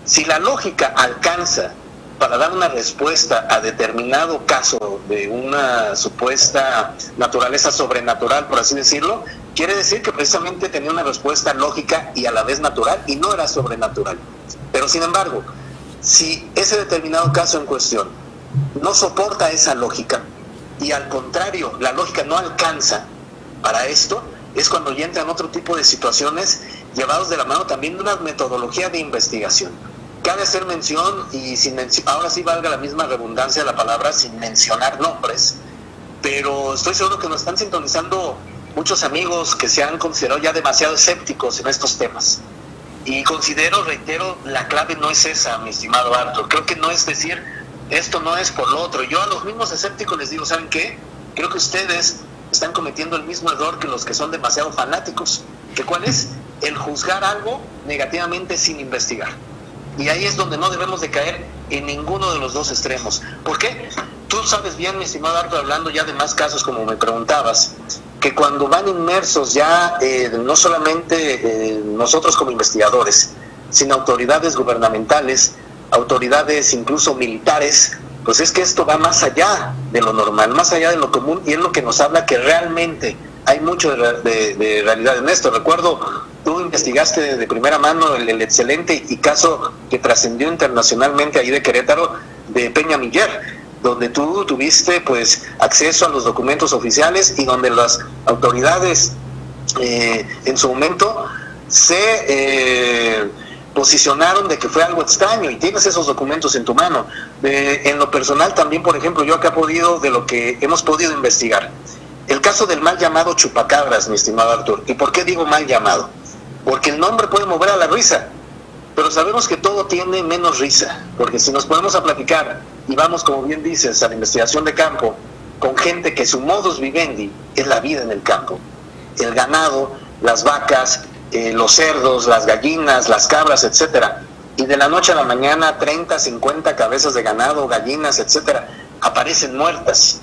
Si la lógica alcanza para dar una respuesta a determinado caso de una supuesta naturaleza sobrenatural, por así decirlo, quiere decir que precisamente tenía una respuesta lógica y a la vez natural, y no era sobrenatural. Pero sin embargo, si ese determinado caso en cuestión no soporta esa lógica, y al contrario, la lógica no alcanza para esto, es cuando ya entran otro tipo de situaciones llevados de la mano también de una metodología de investigación. Cabe hacer mención, y ahora sí valga la misma redundancia de la palabra, sin mencionar nombres, pero estoy seguro que nos están sintonizando muchos amigos que se han considerado ya demasiado escépticos en estos temas. Y reitero, la clave no es esa, mi estimado Arthur. Creo que no es decir, esto no es por lo otro. Yo a los mismos escépticos les digo, ¿saben qué? Creo que ustedes están cometiendo el mismo error que los que son demasiado fanáticos. ¿Que cuál es? El juzgar algo negativamente sin investigar. Y ahí es donde no debemos de caer en ninguno de los dos extremos. ¿Por qué? Tú sabes bien, mi estimado Arthur, hablando ya de más casos como me preguntabas, que cuando van inmersos ya no solamente nosotros como investigadores, sino autoridades gubernamentales, autoridades incluso militares, pues es que esto va más allá de lo normal, más allá de lo común, y es lo que nos habla que realmente hay mucho de realidad en esto. Recuerdo, tú investigaste de primera mano el excelente y caso que trascendió internacionalmente ahí de Querétaro, de Peña Miller, donde tú tuviste pues acceso a los documentos oficiales y donde las autoridades en su momento se posicionaron de que fue algo extraño, y tienes esos documentos en tu mano. En lo personal también, por ejemplo, yo acá de lo que hemos podido investigar, el caso del mal llamado chupacabras, mi estimado Arthur. ¿Y por qué digo mal llamado? Porque el nombre puede mover a la risa, pero sabemos que todo tiene menos risa, porque si nos ponemos a platicar y vamos, como bien dices, a la investigación de campo, con gente que su modus vivendi es la vida en el campo, el ganado, las vacas, los cerdos, las gallinas, las cabras, etcétera, y de la noche a la mañana 30, 50 cabezas de ganado, gallinas, etcétera, aparecen muertas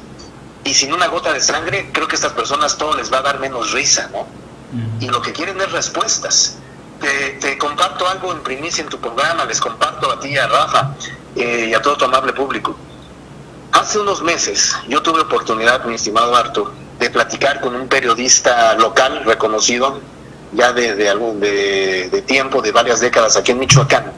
y sin una gota de sangre. Creo que a estas personas todo les va a dar menos risa, ¿no? Y lo que quieren es respuestas. Te comparto algo en primicia en tu programa, les comparto a ti, a Rafa y a todo tu amable público. Hace unos meses yo tuve oportunidad, mi estimado Arthur, de platicar con un periodista local reconocido ya de tiempo, de varias décadas aquí en Michoacán,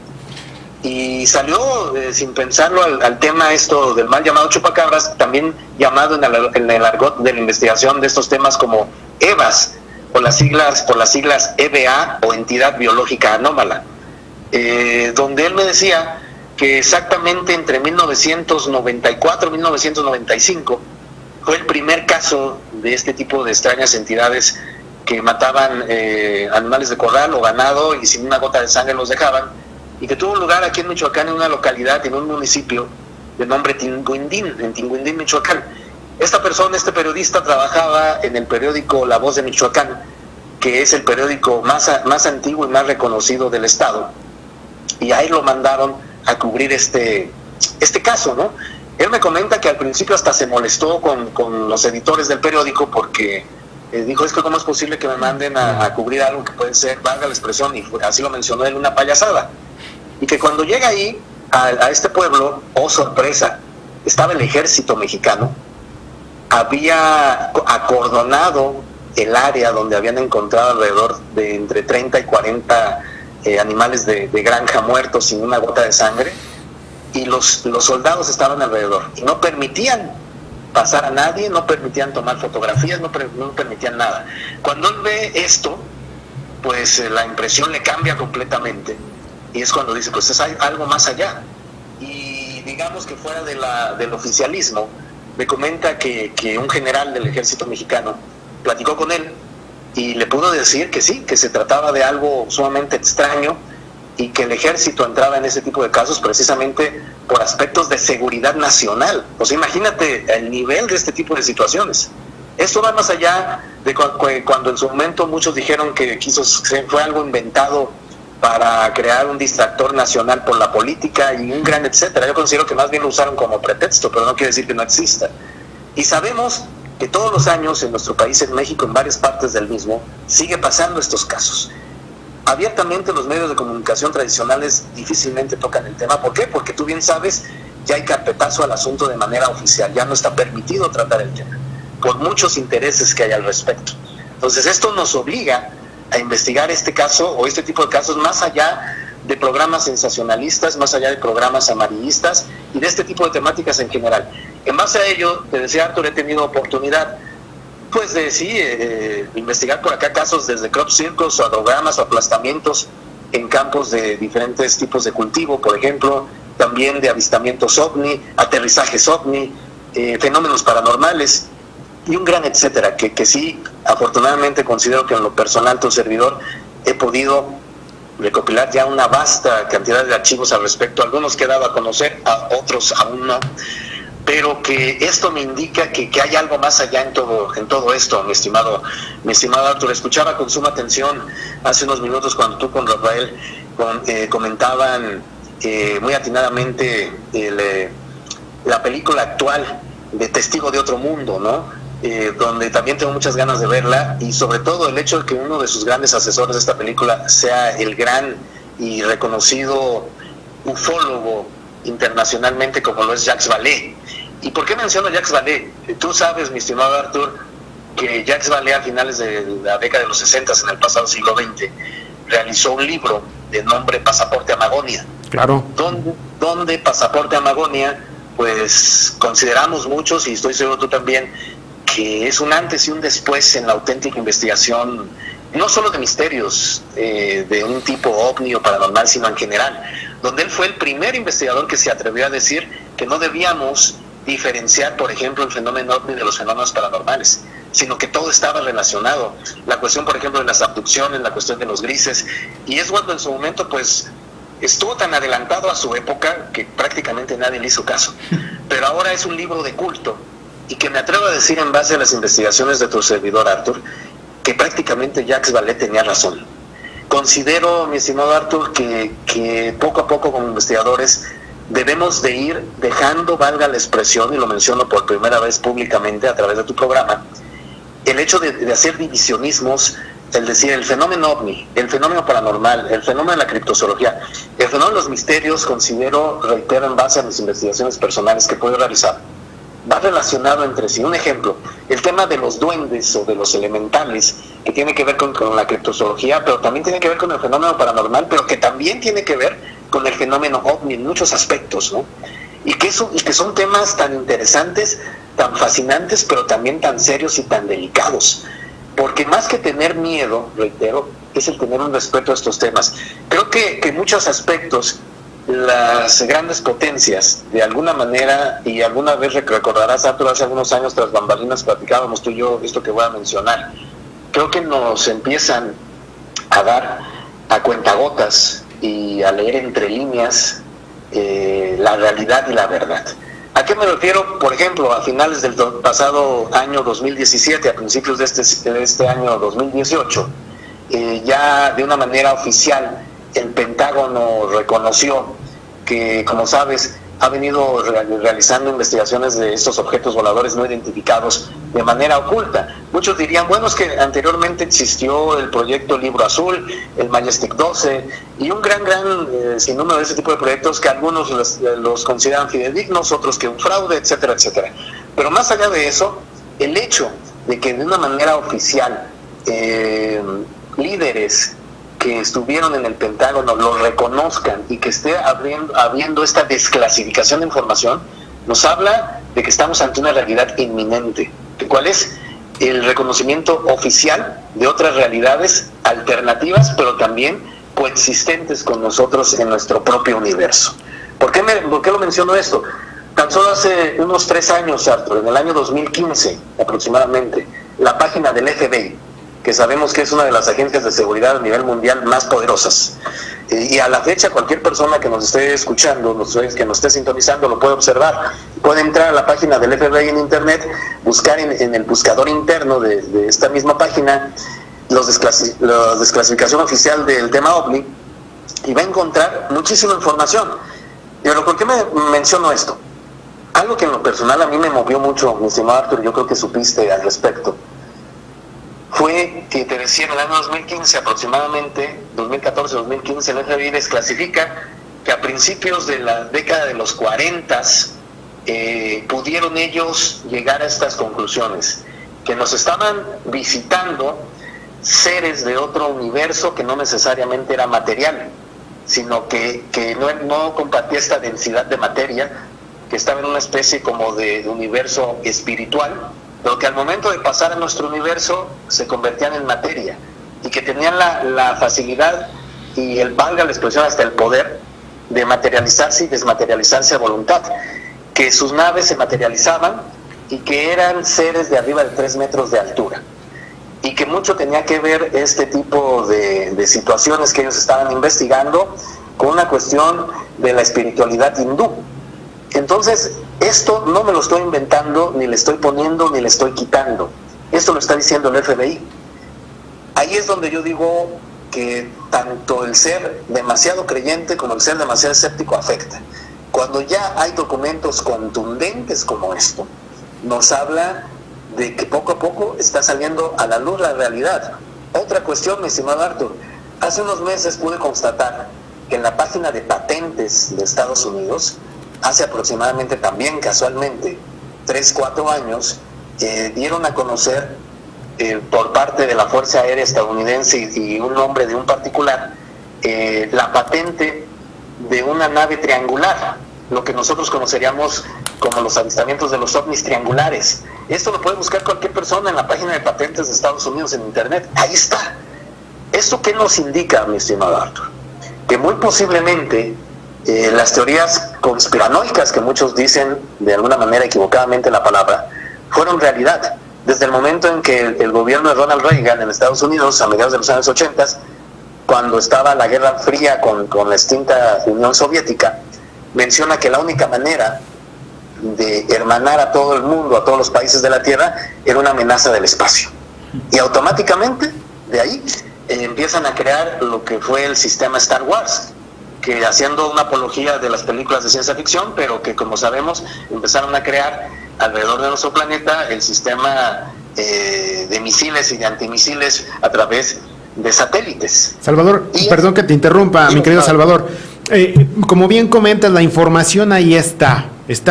y salió sin pensarlo al tema esto del mal llamado chupacabras, también llamado en el argot de la investigación de estos temas como EVAs, por las siglas EBA o Entidad Biológica Anómala, donde él me decía que exactamente entre 1994 y 1995 fue el primer caso de este tipo de extrañas entidades que mataban animales de corral o ganado y sin una gota de sangre los dejaban, y que tuvo lugar aquí en Michoacán, en una localidad, en un municipio de nombre Tinguindín, en Tinguindín, Michoacán. Esta persona, este periodista, trabajaba en el periódico La Voz de Michoacán, que es el periódico más antiguo y más reconocido del estado, y a él lo mandaron a cubrir este caso, ¿no? Él me comenta que al principio hasta se molestó con los editores del periódico porque dijo, es que cómo es posible que me manden a cubrir algo que puede ser, valga la expresión, y así lo mencionó él, una payasada. Y que cuando llega ahí, a este pueblo, oh sorpresa, estaba el ejército mexicano, había acordonado el área donde habían encontrado alrededor de entre 30 y 40 animales de granja muertos sin una gota de sangre, y los soldados estaban alrededor y no permitían pasar a nadie, no permitían tomar fotografías, no permitían nada. Cuando él ve esto, pues la impresión le cambia completamente, y es cuando dice, pues es algo más allá. Y digamos que fuera del oficialismo, me comenta que un general del ejército mexicano platicó con él y le pudo decir que sí, que se trataba de algo sumamente extraño, y que el ejército entraba en ese tipo de casos precisamente por aspectos de seguridad nacional. O sea, imagínate el nivel de este tipo de situaciones. Esto va más allá de cuando en su momento muchos dijeron que fue algo inventado para crear un distractor nacional por la política y un gran etcétera. Yo considero que más bien lo usaron como pretexto, pero no quiere decir que no exista. Y sabemos que todos los años en nuestro país, en México, en varias partes del mismo, sigue pasando estos casos. Abiertamente los medios de comunicación tradicionales difícilmente tocan el tema. ¿Por qué? Porque tú bien sabes, ya hay carpetazo al asunto de manera oficial, ya no está permitido tratar el tema, por muchos intereses que hay al respecto. Entonces esto nos obliga a investigar este caso o este tipo de casos más allá de programas sensacionalistas, más allá de programas amarillistas y de este tipo de temáticas en general. En base a ello, te decía Arthur, he tenido oportunidad pues de investigar por acá casos desde crop circles o agrogramas o aplastamientos en campos de diferentes tipos de cultivo, por ejemplo, también de avistamientos ovni, aterrizajes ovni, fenómenos paranormales y un gran etcétera, que sí, afortunadamente considero que en lo personal, tu servidor, he podido recopilar ya una vasta cantidad de archivos al respecto. Algunos que he dado a conocer, a otros aún no, pero que esto me indica que hay algo más allá en todo esto, mi estimado Arthur. Escuchaba con suma atención hace unos minutos cuando tú con Rafael comentaban muy atinadamente la película actual de Testigo de Otro Mundo, ¿no? Donde también tengo muchas ganas de verla, y sobre todo el hecho de que uno de sus grandes asesores de esta película sea el gran y reconocido ufólogo internacionalmente como lo es Jacques Vallée. ¿Y por qué menciono Jacques Vallée? Tú sabes, mi estimado Arthur, que Jacques Vallée a finales de la década de los 60, en el pasado siglo XX, realizó un libro de nombre Pasaporte a Magonia. Claro. Donde Pasaporte a Magonia, pues consideramos muchos, y estoy seguro tú también, que es un antes y un después en la auténtica investigación, no solo de misterios de un tipo ovni o paranormal, sino en general, donde él fue el primer investigador que se atrevió a decir que no debíamos diferenciar, por ejemplo, el fenómeno ovni de los fenómenos paranormales, sino que todo estaba relacionado. La cuestión, por ejemplo, de las abducciones, la cuestión de los grises, y es cuando en su momento, pues, estuvo tan adelantado a su época que prácticamente nadie le hizo caso. Pero ahora es un libro de culto, y que me atrevo a decir, en base a las investigaciones de tu servidor, Arthur, que prácticamente Jacques Vallée tenía razón. Considero, mi estimado Arthur, que poco a poco como investigadores debemos de ir dejando, valga la expresión, y lo menciono por primera vez públicamente a través de tu programa, el hecho de hacer divisionismos, el decir el fenómeno ovni, el fenómeno paranormal, el fenómeno de la criptozoología, el fenómeno de los misterios, considero, reitero, en base a mis investigaciones personales que puedo realizar, va relacionado entre sí. Un ejemplo, el tema de los duendes o de los elementales, que tiene que ver con la criptozoología, pero también tiene que ver con el fenómeno paranormal, pero que también tiene que ver con el fenómeno ovni en muchos aspectos, ¿no? Y que son temas tan interesantes, tan fascinantes, pero también tan serios y tan delicados. Porque más que tener miedo, reitero, es el tener un respeto a estos temas. Creo que en muchos aspectos las grandes potencias, de alguna manera, y alguna vez recordarás, Arthur, hace algunos años tras bambalinas platicábamos tú y yo esto que voy a mencionar, creo que nos empiezan a dar a cuentagotas y a leer entre líneas la realidad y la verdad. ¿A qué me refiero? Por ejemplo, a finales del pasado año 2017, a principios de este año 2018, ya de una manera oficial el Pentágono reconoció que, como sabes, ha venido realizando investigaciones de estos objetos voladores no identificados de manera oculta. Muchos dirían, bueno, es que anteriormente existió el proyecto Libro Azul, el Majestic 12 y un gran sinnúmero de ese tipo de proyectos que algunos los consideran fidedignos, otros que un fraude, etcétera, etcétera. Pero más allá de eso, el hecho de que de una manera oficial líderes que estuvieron en el Pentágono lo reconozcan y que esté habiendo esta desclasificación de información, nos habla de que estamos ante una realidad inminente. ¿Cuál es? El reconocimiento oficial de otras realidades alternativas, pero también coexistentes con nosotros en nuestro propio universo. ¿Por qué lo menciono esto? Tan solo hace unos 3 años, Arthur, en el año 2015 aproximadamente, la página del FBI, que sabemos que es una de las agencias de seguridad a nivel mundial más poderosas. Y a la fecha cualquier persona que nos esté escuchando, que nos esté sintonizando, lo puede observar. Puede entrar a la página del FBI en internet, buscar en el buscador interno de esta misma página la desclasificación oficial del tema OVNI y va a encontrar muchísima información. Pero ¿por qué me menciono esto? Algo que en lo personal a mí me movió mucho, mi estimado Arthur, yo creo que supiste al respecto, fue que te decía en el año 2015 aproximadamente, 2014-2015, el FBI desclasifica que a principios de la década de los 40 pudieron ellos llegar a estas conclusiones, que nos estaban visitando seres de otro universo que no necesariamente era material, sino que no compartía esta densidad de materia, que estaba en una especie como de universo espiritual, pero que al momento de pasar a nuestro universo se convertían en materia y que tenían la facilidad y valga la expresión, hasta el poder de materializarse y desmaterializarse a voluntad, que sus naves se materializaban y que eran seres de arriba de 3 metros de altura y que mucho tenía que ver este tipo de situaciones que ellos estaban investigando con una cuestión de la espiritualidad hindú. Entonces, esto no me lo estoy inventando, ni le estoy poniendo, ni le estoy quitando. Esto lo está diciendo el FBI. Ahí es donde yo digo que tanto el ser demasiado creyente como el ser demasiado escéptico afecta. Cuando ya hay documentos contundentes como esto, nos habla de que poco a poco está saliendo a la luz la realidad. Otra cuestión, mi estimado Arthur, hace unos meses pude constatar que en la página de patentes de Estados Unidos, hace aproximadamente también casualmente 3-4 años, dieron a conocer por parte de la Fuerza Aérea estadounidense y un nombre de un particular, la patente de una nave triangular, lo que nosotros conoceríamos como los avistamientos de los ovnis triangulares. Esto lo puede buscar cualquier persona en la página de patentes de Estados Unidos en internet. Ahí está. ¿Esto qué nos indica, mi estimado Arthur? Que muy posiblemente las teorías conspiranoicas, que muchos dicen de alguna manera equivocadamente la palabra, fueron realidad. Desde el momento en que el gobierno de Ronald Reagan en Estados Unidos, a mediados de los años 80, cuando estaba la Guerra Fría con la extinta Unión Soviética, menciona que la única manera de hermanar a todo el mundo, a todos los países de la Tierra, era una amenaza del espacio. Y automáticamente, de ahí, empiezan a crear lo que fue el sistema Star Wars, que haciendo una apología de las películas de ciencia ficción, pero que, como sabemos, empezaron a crear alrededor de nuestro planeta el sistema de misiles y de antimisiles a través de satélites. Salvador, perdón que te interrumpa, mi querido Salvador. Como bien comentas, la información ahí está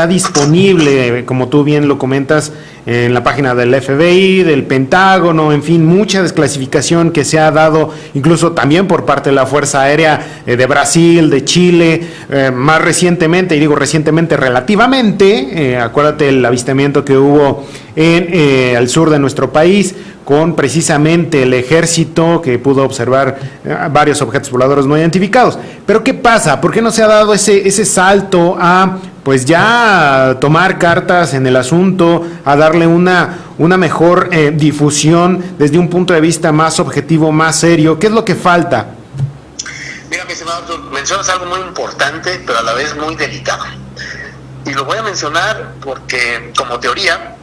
disponible, como tú bien lo comentas, en la página del FBI, del Pentágono, en fin, mucha desclasificación que se ha dado, incluso también por parte de la Fuerza Aérea de Brasil, de Chile, más recientemente, y digo recientemente relativamente, acuérdate el avistamiento que hubo al sur de nuestro país, con precisamente el ejército que pudo observar varios objetos voladores no identificados. Pero ¿qué pasa? ¿Por qué no se ha dado ese salto a pues ya tomar cartas en el asunto, a darle una mejor difusión desde un punto de vista más objetivo, más serio? ¿Qué es lo que falta? Mira, mi estimado Artur, mencionas algo muy importante, pero a la vez muy delicado. Y lo voy a mencionar porque, como teoría,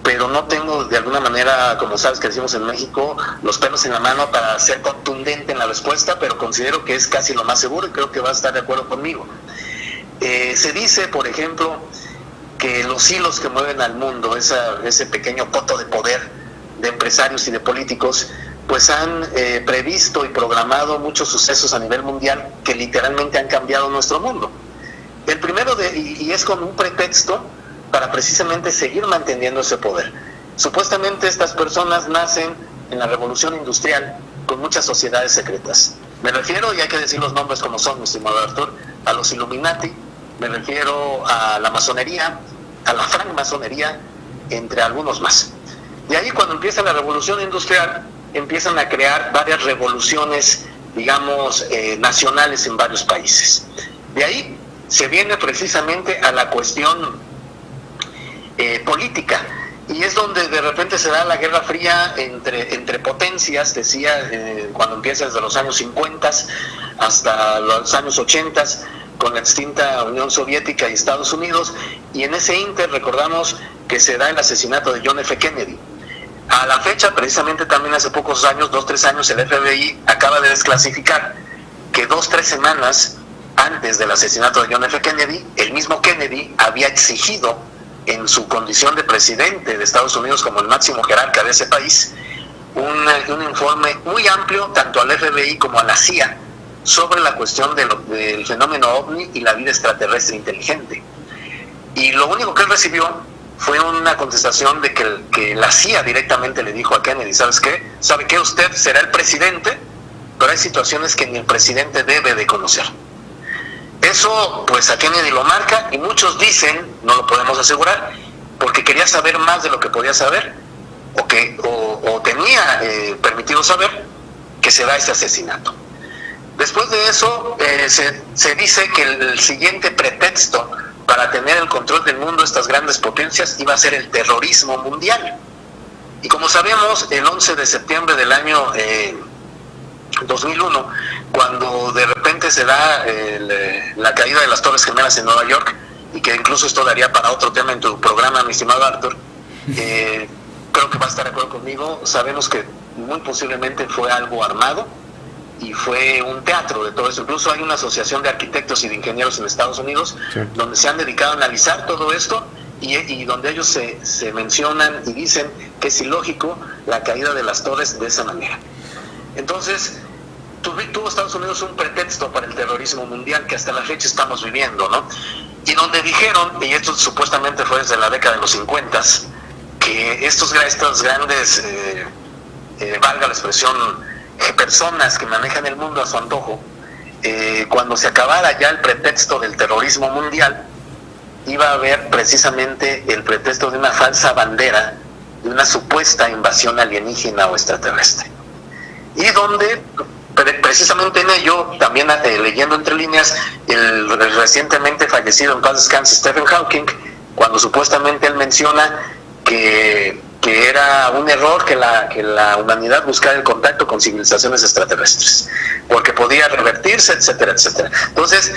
pero no tengo de alguna manera, como sabes que decimos en México, los pelos en la mano para ser contundente en la respuesta, pero considero que es casi lo más seguro y creo que va a estar de acuerdo conmigo. Se dice, por ejemplo, que los hilos que mueven al mundo, ese pequeño coto de poder de empresarios y de políticos, pues han previsto y programado muchos sucesos a nivel mundial que literalmente han cambiado nuestro mundo. El primero, y es con un pretexto para precisamente seguir manteniendo ese poder. Supuestamente estas personas nacen en la revolución industrial con muchas sociedades secretas. Me refiero, y hay que decir los nombres como son, mi estimado Artur, a los Illuminati, me refiero a la masonería, a la francmasonería, entre algunos más. De ahí, cuando empieza la revolución industrial, empiezan a crear varias revoluciones, digamos, nacionales en varios países. De ahí se viene precisamente a la cuestión política, y es donde de repente se da la Guerra Fría entre potencias, decía, cuando empieza desde los años 50 hasta los años 80, con la extinta Unión Soviética y Estados Unidos, y en ese ínter recordamos que se da el asesinato de John F. Kennedy. A la fecha, precisamente también hace pocos años, 2-3 años, el FBI acaba de desclasificar que 2-3 semanas antes del asesinato de John F. Kennedy, el mismo Kennedy había exigido, en su condición de presidente de Estados Unidos como el máximo jerarca de ese país, un informe muy amplio, tanto al FBI como a la CIA, sobre la cuestión del fenómeno OVNI y la vida extraterrestre inteligente. Y lo único que él recibió fue una contestación de que la CIA directamente le dijo a Kennedy: ¿sabes qué? ¿Sabe qué? Usted será el presidente, pero hay situaciones que ni el presidente debe de conocer. Eso, pues, a Kennedy lo marca, y muchos dicen, no lo podemos asegurar, porque quería saber más de lo que podía saber, o tenía permitido saber, que se da este asesinato. Después de eso, se dice que el siguiente pretexto para tener el control del mundo, estas grandes potencias, iba a ser el terrorismo mundial. Y como sabemos, el 11 de septiembre del año 2001, cuando de repente se da la caída de las Torres Gemelas en Nueva York, y que incluso esto daría para otro tema en tu programa, mi estimado Artur, creo que va a estar de acuerdo conmigo, sabemos que muy posiblemente fue algo armado, y fue un teatro de todo eso. Incluso hay una asociación de arquitectos y de ingenieros en Estados Unidos, sí, donde se han dedicado a analizar todo esto, y donde ellos se mencionan y dicen que es ilógico la caída de las torres de esa manera. Entonces, tuvo Estados Unidos un pretexto para el terrorismo mundial que hasta la fecha estamos viviendo, ¿no? Y donde dijeron, y esto supuestamente fue desde la década de los 50, que estos grandes, valga la expresión, personas que manejan el mundo a su antojo, cuando se acabara ya el pretexto del terrorismo mundial, iba a haber precisamente el pretexto de una falsa bandera, de una supuesta invasión alienígena o extraterrestre. Y donde, precisamente en ello, también leyendo entre líneas, el recientemente fallecido, en paz descanse, Stephen Hawking, cuando supuestamente él menciona que era un error que la humanidad buscara el contacto con civilizaciones extraterrestres, porque podía revertirse, etcétera, etcétera. Entonces,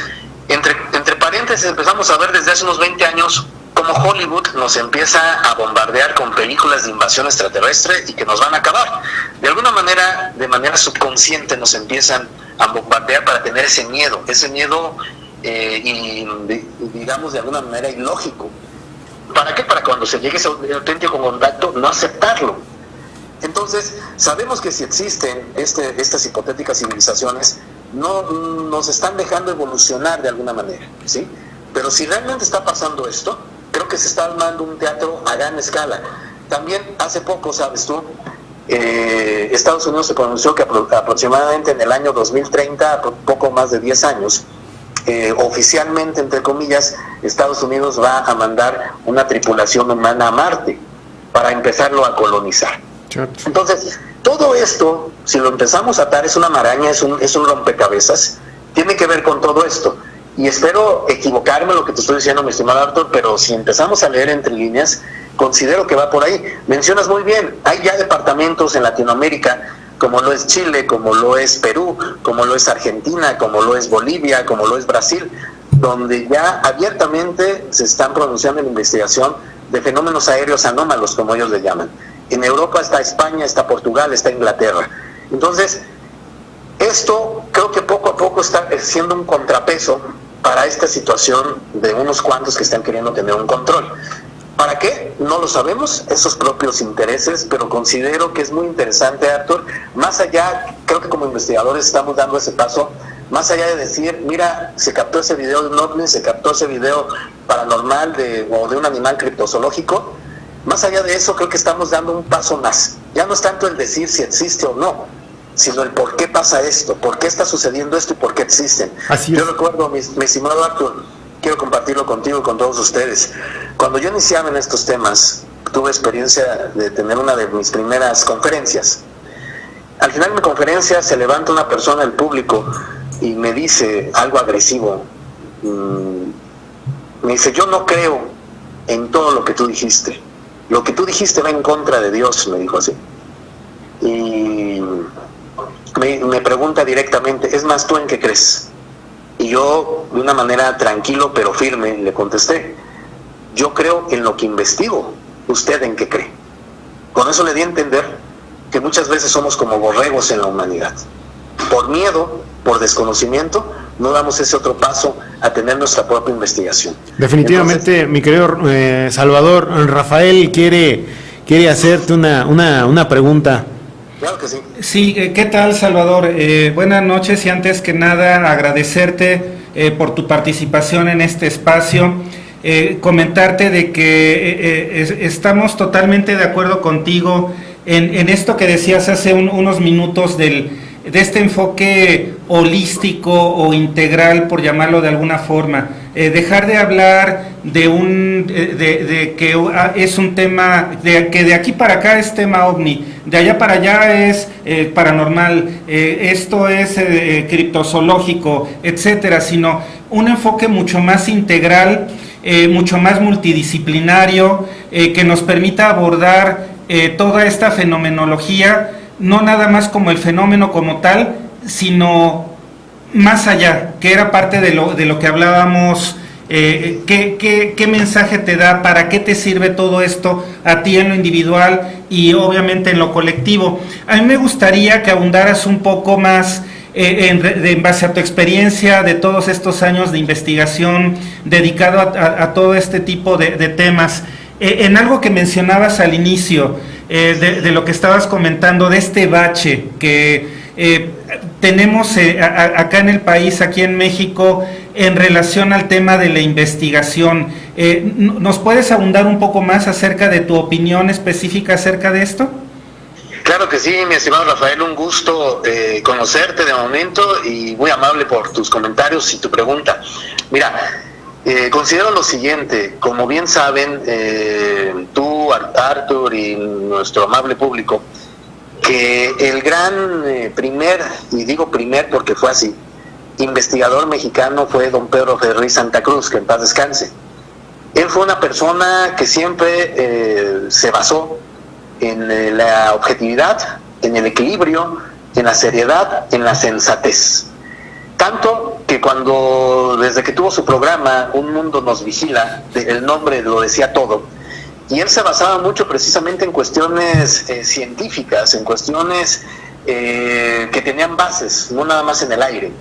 entre paréntesis, empezamos a ver desde hace unos 20 años cómo Hollywood nos empieza a bombardear con películas de invasión extraterrestre y que nos van a acabar. De alguna manera, de manera subconsciente, nos empiezan a bombardear para tener ese miedo y digamos de alguna manera ilógico. ¿Para qué? Para cuando se llegue ese auténtico contacto, no aceptarlo. Entonces, sabemos que si existen estas hipotéticas civilizaciones, no nos están dejando evolucionar de alguna manera, ¿sí? Pero si realmente está pasando esto, creo que se está armando un teatro a gran escala. También hace poco, sabes tú, Estados Unidos se pronunció que aproximadamente en el año 2030, poco más de 10 años, oficialmente, entre comillas, Estados Unidos va a mandar una tripulación humana a Marte para empezarlo a colonizar. Entonces, todo esto, si lo empezamos a atar, es una maraña, es un rompecabezas, tiene que ver con todo esto. Y espero equivocarme en lo que te estoy diciendo, mi estimado Artur, pero si empezamos a leer entre líneas, considero que va por ahí. Mencionas muy bien, hay ya departamentos en Latinoamérica como lo es Chile, como lo es Perú, como lo es Argentina, como lo es Bolivia, como lo es Brasil, donde ya abiertamente se están pronunciando en investigación de fenómenos aéreos anómalos, como ellos le llaman. En Europa está España, está Portugal, está Inglaterra. Entonces, esto creo que poco a poco está siendo un contrapeso para esta situación de unos cuantos que están queriendo tener un control. ¿Para qué? No lo sabemos, esos propios intereses, pero considero que es muy interesante, Arthur, más allá, creo que como investigadores estamos dando ese paso, más allá de decir, mira, se captó ese video de un ovni, se captó ese video paranormal o de un animal criptozoológico, más allá de eso creo que estamos dando un paso más. Ya no es tanto el decir si existe o no, sino el por qué pasa esto, por qué está sucediendo esto y por qué existen. Así es. Yo recuerdo, mi estimado Arthur, quiero compartirlo contigo y con todos ustedes. Cuando yo iniciaba en estos temas, tuve experiencia de tener una de mis primeras conferencias. Al final de mi conferencia se levanta una persona del público y me dice algo agresivo. Me dice, yo no creo en todo lo que tú dijiste. Lo que tú dijiste va en contra de Dios, me dijo así. Y me pregunta directamente, es más, ¿tú en qué crees? Y yo, de una manera tranquilo pero firme, le contesté, yo creo en lo que investigo. ¿Usted en qué cree? Con eso le di a entender que muchas veces somos como borregos en la humanidad. Por miedo, por desconocimiento, no damos ese otro paso a tener nuestra propia investigación. Definitivamente, entonces, mi querido Salvador, Rafael quiere hacerte una pregunta. Claro que sí. Sí, ¿qué tal, Salvador? Buenas noches y antes que nada agradecerte por tu participación en este espacio. Comentarte de que estamos totalmente de acuerdo contigo en esto que decías hace unos minutos de este enfoque holístico o integral, por llamarlo de alguna forma. Dejar de hablar de que es un tema, que de aquí para acá es tema ovni, de allá para allá es paranormal, esto es criptozoológico, etcétera, sino un enfoque mucho más integral, mucho más multidisciplinario, que nos permita abordar toda esta fenomenología, no nada más como el fenómeno como tal, sino más allá, que era parte de lo que hablábamos. ¿Qué mensaje te da? ¿Para qué te sirve todo esto a ti en lo individual y obviamente en lo colectivo? A mí me gustaría que abundaras un poco más en base a tu experiencia de todos estos años de investigación dedicado a todo este tipo de temas, en algo que mencionabas al inicio, de lo que estabas comentando, de este bache que tenemos acá en el país, aquí en México, en relación al tema de la investigación. ¿Nos puedes abundar un poco más acerca de tu opinión específica acerca de esto? Claro que sí, mi estimado Rafael, un gusto conocerte de momento y muy amable por tus comentarios y tu pregunta. Mira, considero lo siguiente, como bien saben, tú, Arthur y nuestro amable público, que el gran y digo primer porque fue así, investigador mexicano fue don Pedro Ferriz Santa Cruz, que en paz descanse. Él fue una persona que siempre se basó en la objetividad, en el equilibrio, en la seriedad, en la sensatez. Tanto que desde que tuvo su programa Un Mundo Nos Vigila, el nombre lo decía todo, y él se basaba mucho precisamente en cuestiones científicas, en cuestiones que tenían bases, no nada más en el aire.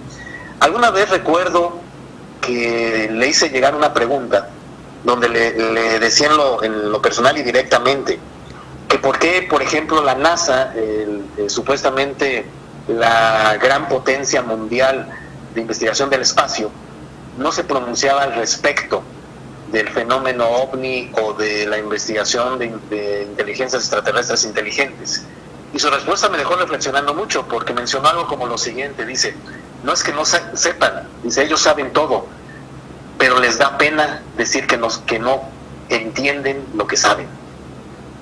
Alguna vez recuerdo que le hice llegar una pregunta donde le decía en lo personal y directamente que por qué, por ejemplo, la NASA, supuestamente la gran potencia mundial de investigación del espacio, no se pronunciaba al respecto del fenómeno ovni o de la investigación de inteligencias extraterrestres inteligentes. Y su respuesta me dejó reflexionando mucho, porque mencionó algo como lo siguiente, dice, no es que no sepan, dice, ellos saben todo, pero les da pena decir que no entienden lo que saben.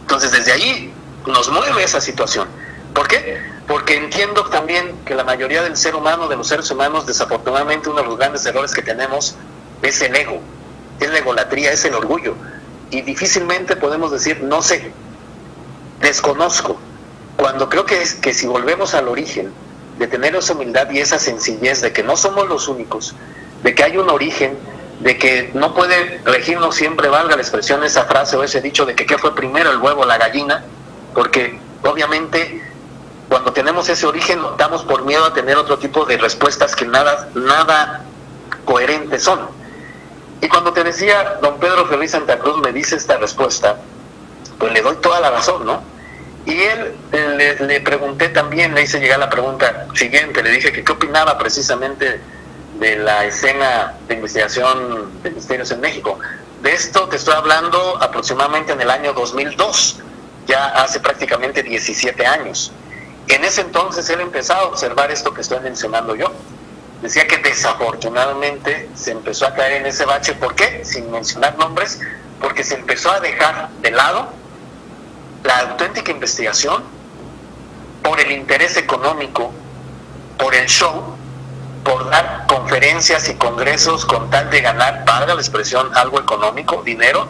Entonces desde ahí nos mueve esa situación. ¿Por qué? Porque entiendo también que la mayoría del ser humano, de los seres humanos, desafortunadamente uno de los grandes errores que tenemos es el ego, es la egolatría, es el orgullo. Y difícilmente podemos decir no sé, desconozco cuando creo que si volvemos al origen, de tener esa humildad y esa sencillez de que no somos los únicos, de que hay un origen, de que no puede regirnos siempre, valga la expresión, esa frase o ese dicho de que qué fue primero, el huevo o la gallina, porque obviamente cuando tenemos ese origen optamos por miedo a tener otro tipo de respuestas que nada coherentes son. Y cuando te decía don Pedro Ferriz Santa Cruz me dice esta respuesta, pues le doy toda la razón, ¿no? Y él le pregunté también, le hice llegar la pregunta siguiente, le dije que qué opinaba precisamente de la escena de investigación de misterios en México. De esto te estoy hablando aproximadamente en el año 2002, ya hace prácticamente 17 años. En ese entonces él empezaba a observar esto que estoy mencionando yo. Decía que desafortunadamente se empezó a caer en ese bache. ¿Por qué? Sin mencionar nombres, porque se empezó a dejar de lado la auténtica investigación por el interés económico, por el show, por dar conferencias y congresos con tal de ganar, valga la expresión, algo económico, dinero,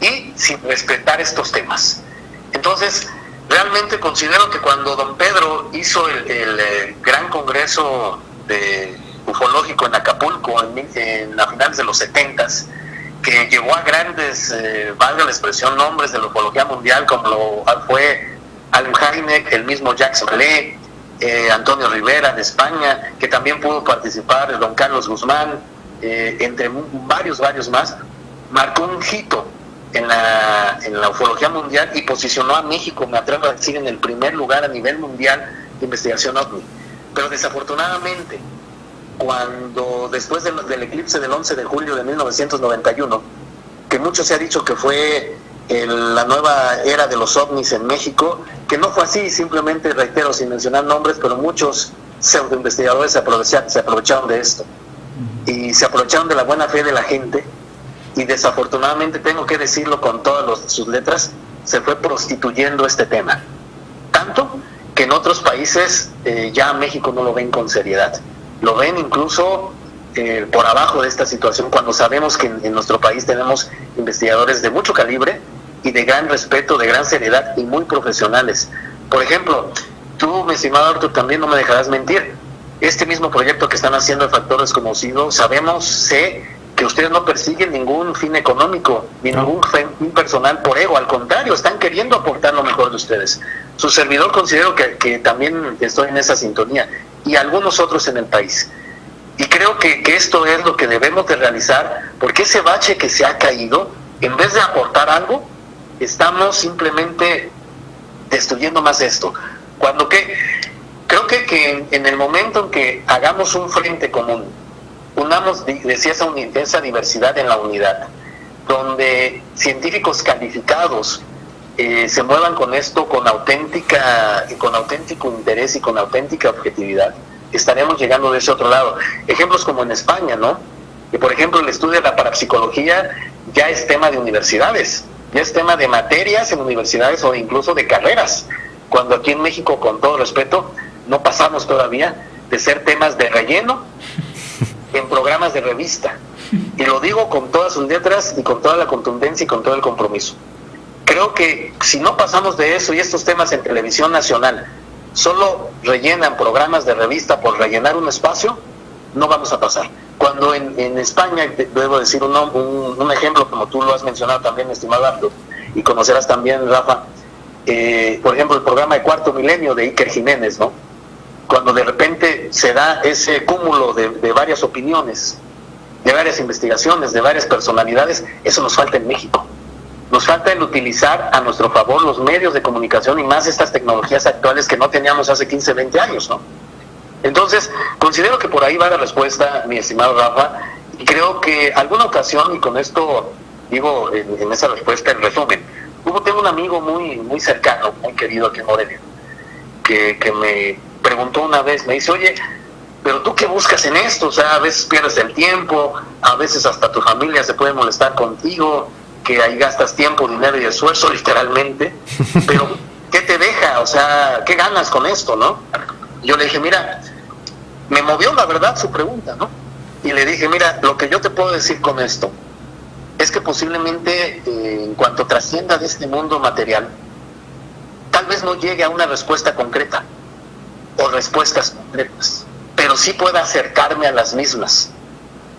y sin respetar estos temas. Entonces, realmente considero que cuando don Pedro hizo el gran congreso ufológico en Acapulco a finales de los 70s, que llevó a grandes, valga la expresión, nombres de la ufología mundial, como lo fue Allen Hynek, el mismo Jacques Vallée, Antonio Rivera de España, que también pudo participar, don Carlos Guzmán, entre varios más, marcó un hito en la ufología mundial y posicionó a México, me atrevo a decir, en el primer lugar a nivel mundial de investigación OVNI. Pero desafortunadamente, cuando después del eclipse del 11 de julio de 1991, que mucho se ha dicho que fue la nueva era de los ovnis en México, que no fue así, simplemente reitero, sin mencionar nombres, pero muchos pseudoinvestigadores se aprovecharon de esto, y se aprovecharon de la buena fe de la gente, y desafortunadamente, tengo que decirlo con todas sus letras, se fue prostituyendo este tema, tanto que en otros países ya México no lo ven con seriedad, lo ven incluso por abajo de esta situación, cuando sabemos que en nuestro país tenemos investigadores de mucho calibre y de gran respeto, de gran seriedad y muy profesionales. Por ejemplo, tú, mi estimado Arturo, también no me dejarás mentir, este mismo proyecto que están haciendo de Factor Desconocido, sé que ustedes no persiguen ningún fin económico, ni ningún fin personal por ego, al contrario, están queriendo aportar lo mejor de ustedes. Su servidor considero que también estoy en esa sintonía, y algunos otros en el país. Y creo que esto es lo que debemos de realizar, porque ese bache que se ha caído, en vez de aportar algo, estamos simplemente destruyendo más esto. Creo que en el momento en que hagamos un frente común, unamos, decía, esa diversidad en la unidad, donde científicos calificados se muevan con esto con auténtico interés y con auténtica objetividad, estaremos llegando de ese otro lado. Ejemplos como en España, ¿no? Que por ejemplo el estudio de la parapsicología ya es tema de universidades, ya es tema de materias en universidades o incluso de carreras, cuando aquí en México, con todo respeto, no pasamos todavía de ser temas de relleno en programas de revista, y lo digo con todas sus letras y con toda la contundencia y con todo el compromiso. Creo que si no pasamos de eso, y estos temas en televisión nacional solo rellenan programas de revista por rellenar un espacio, no vamos a pasar. Cuando en España, debo decir un ejemplo, como tú lo has mencionado también, estimado Arturo, y conocerás también, Rafa, por ejemplo el programa de Cuarto Milenio de Iker Jiménez, ¿no? Cuando de repente se da ese cúmulo de varias opiniones, de varias investigaciones, de varias personalidades, eso nos falta en México. Nos falta el utilizar a nuestro favor los medios de comunicación y más estas tecnologías actuales que no teníamos hace 15, 20 años, ¿no? Entonces, considero que por ahí va la respuesta, mi estimado Rafa, y creo que alguna ocasión, y con esto digo en esa respuesta, en resumen, tengo un amigo muy cercano, muy querido aquí en Morelia, que me preguntó una vez, me dice, oye, pero tú qué buscas en esto, o sea, a veces pierdes el tiempo, a veces hasta tu familia se puede molestar contigo, que ahí gastas tiempo, dinero y esfuerzo literalmente, pero ¿qué te deja? O sea, ¿qué ganas con esto, no? Yo le dije, mira, me movió la verdad su pregunta, ¿no? Y le dije, mira, lo que yo te puedo decir con esto es que posiblemente en cuanto trascienda de este mundo material, tal vez vez no llegue a una respuesta concreta o respuestas concretas, pero sí pueda acercarme a las mismas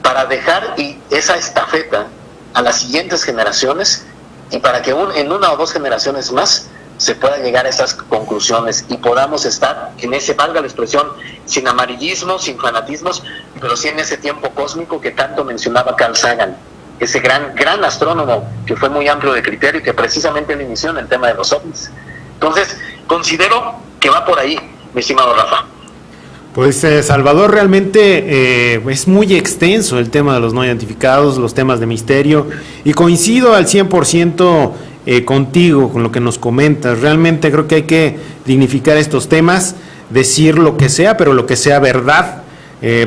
para dejar esa estafeta a las siguientes generaciones y para que en una o dos generaciones más se pueda llegar a esas conclusiones y podamos estar en ese, valga la expresión, sin amarillismo, sin fanatismos, pero sí en ese tiempo cósmico que tanto mencionaba Carl Sagan, ese gran astrónomo que fue muy amplio de criterio y que precisamente él inició en el tema de los ovnis. Entonces, considero que va por ahí, mi estimado Rafa. Pues Salvador, realmente es muy extenso el tema de los no identificados, los temas de misterio, y coincido al 100% contigo, con lo que nos comentas. Realmente creo que hay que dignificar estos temas, decir lo que sea, pero lo que sea verdad,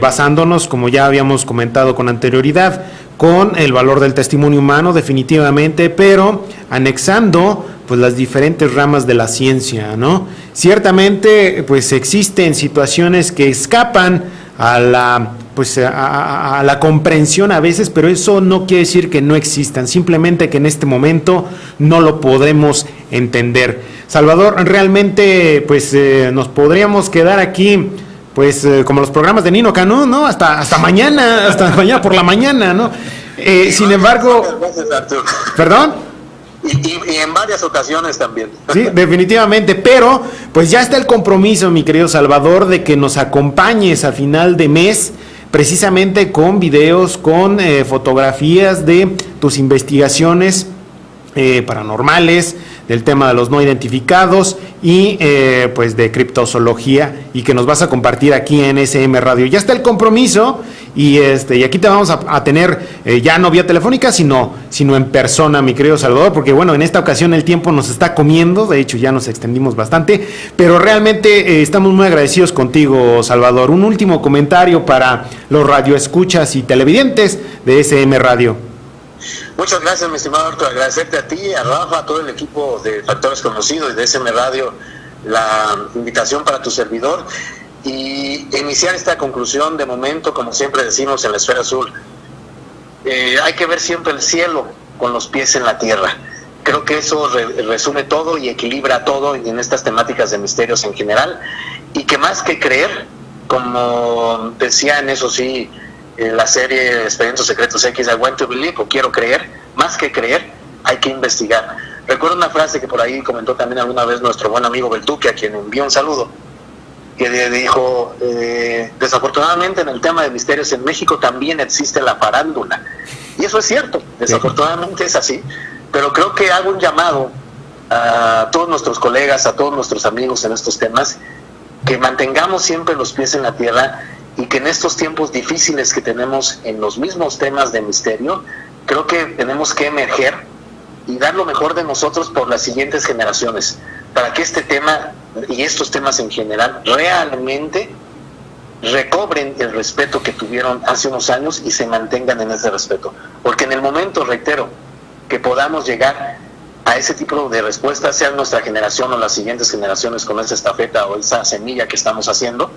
basándonos, como ya habíamos comentado con anterioridad, con el valor del testimonio humano definitivamente, pero anexando pues las diferentes ramas de la ciencia, ¿no? Ciertamente pues existen situaciones que escapan a la comprensión a veces, pero eso no quiere decir que no existan, simplemente que en este momento no lo podremos entender. Salvador, realmente pues nos podríamos quedar aquí pues como los programas de Nino Canún, ¿no? Hasta mañana por la mañana, ¿no? Sin embargo, gracias, Arturo. ¿Perdón? Y en varias ocasiones también. Sí, definitivamente, pero pues ya está el compromiso, mi querido Salvador, de que nos acompañes a final de mes, precisamente con videos, con fotografías de tus investigaciones paranormales, del tema de los no identificados y pues de criptozoología, y que nos vas a compartir aquí en SM Radio. Ya está el compromiso y aquí te vamos a tener ya no vía telefónica, sino en persona, mi querido Salvador, porque bueno, en esta ocasión el tiempo nos está comiendo, de hecho ya nos extendimos bastante, pero realmente estamos muy agradecidos contigo, Salvador. Un último comentario para los radioescuchas y televidentes de SM Radio. Muchas gracias, mi estimado Arturo. Agradecerte a ti, a Rafa, a todo el equipo de Factores Conocidos y de SM Radio la invitación para tu servidor y iniciar esta conclusión de momento, como siempre decimos en la Esfera Azul. Hay que ver siempre el cielo con los pies en la tierra. Creo que eso resume todo y equilibra todo en estas temáticas de misterios en general, y que más que creer, como decía en eso sí, la serie Expedientes Secretos X, I want to believe, o quiero creer, más que creer, hay que investigar. Recuerdo una frase que por ahí comentó también alguna vez nuestro buen amigo Beltuque, a quien envió un saludo, que dijo, desafortunadamente en el tema de misterios en México también existe la farándula. Y eso es cierto, desafortunadamente es así, pero creo que hago un llamado a todos nuestros colegas, a todos nuestros amigos en estos temas, que mantengamos siempre los pies en la tierra, y que en estos tiempos difíciles que tenemos en los mismos temas de misterio, creo que tenemos que emerger y dar lo mejor de nosotros por las siguientes generaciones, para que este tema y estos temas en general realmente recobren el respeto que tuvieron hace unos años y se mantengan en ese respeto. Porque en el momento, reitero, que podamos llegar a ese tipo de respuestas, sea nuestra generación o las siguientes generaciones, con esa estafeta o esa semilla que estamos haciendo,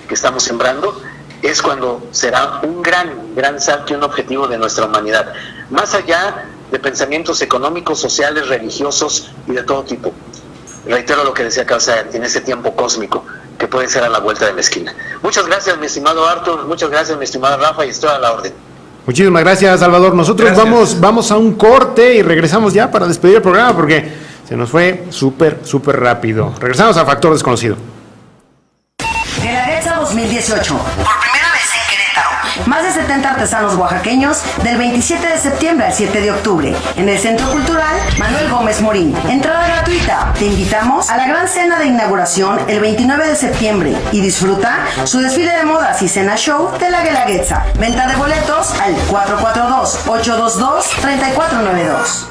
que estamos sembrando, es cuando será un gran salto y un objetivo de nuestra humanidad, más allá de pensamientos económicos, sociales, religiosos y de todo tipo. Reitero lo que decía Carl Sagan, en ese tiempo cósmico que puede ser a la vuelta de la esquina. Muchas gracias, mi estimado Arthur, muchas gracias, mi estimado Rafa, y estoy a la orden. Muchísimas gracias, Salvador. Nosotros vamos a un corte y regresamos ya para despedir el programa, porque se nos fue súper rápido. Regresamos a Factor Desconocido. Guelaguetza 2018. Por primera vez en Querétaro. Más de 70 artesanos oaxaqueños del 27 de septiembre al 7 de octubre. En el Centro Cultural Manuel Gómez Morín. Entrada gratuita. Te invitamos a la gran cena de inauguración el 29 de septiembre. Y disfruta su desfile de modas y cena show de la Guelaguetza. Venta de boletos al 442-822-3492.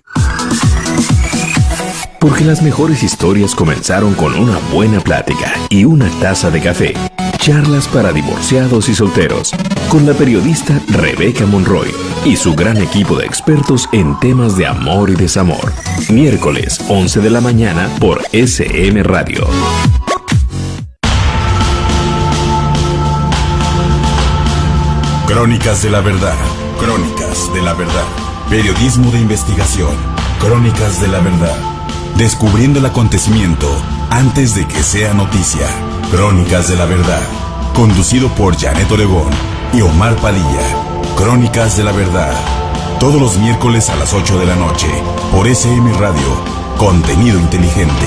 Porque las mejores historias comenzaron con una buena plática y una taza de café. Charlas para divorciados y solteros, con la periodista Rebeca Monroy y su gran equipo de expertos en temas de amor y desamor. Miércoles, 11 de la mañana por SM Radio. Crónicas de la verdad. Crónicas de la verdad. Periodismo de investigación. Crónicas de la verdad. Descubriendo el acontecimiento antes de que sea noticia. Crónicas de la Verdad. Conducido por Janet Oregón y Omar Padilla. Crónicas de la Verdad. Todos los miércoles a las 8 de la noche. Por SM Radio. Contenido inteligente.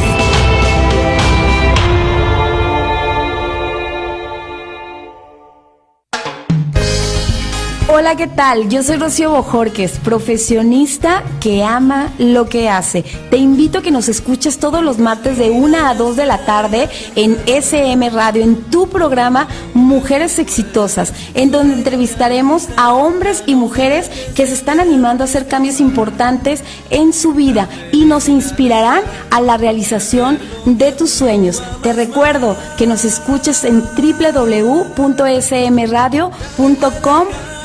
Hola, ¿qué tal? Yo soy Rocío Bojorquez, profesionista que ama lo que hace. Te invito a que nos escuches todos los martes de 1 a 2 de la tarde en SM Radio, en tu programa Mujeres Exitosas, en donde entrevistaremos a hombres y mujeres que se están animando a hacer cambios importantes en su vida y nos inspirarán a la realización de tus sueños. Te recuerdo que nos escuches en www.smradio.com.mx.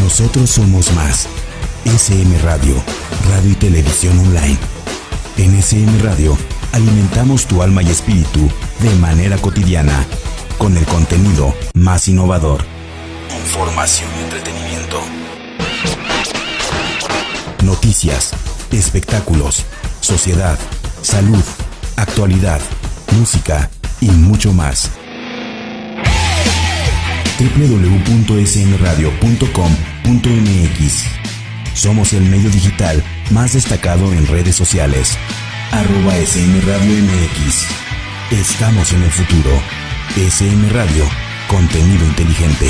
Nosotros somos más. SM Radio, radio y televisión online. En SM Radio alimentamos tu alma y espíritu de manera cotidiana con el contenido más innovador. Información y entretenimiento. Noticias, espectáculos, sociedad, salud, actualidad, música y mucho más. www.smradio.com.mx. Somos el medio digital más destacado en redes sociales. @SMRadioMX. Estamos en el futuro. SM Radio, contenido inteligente.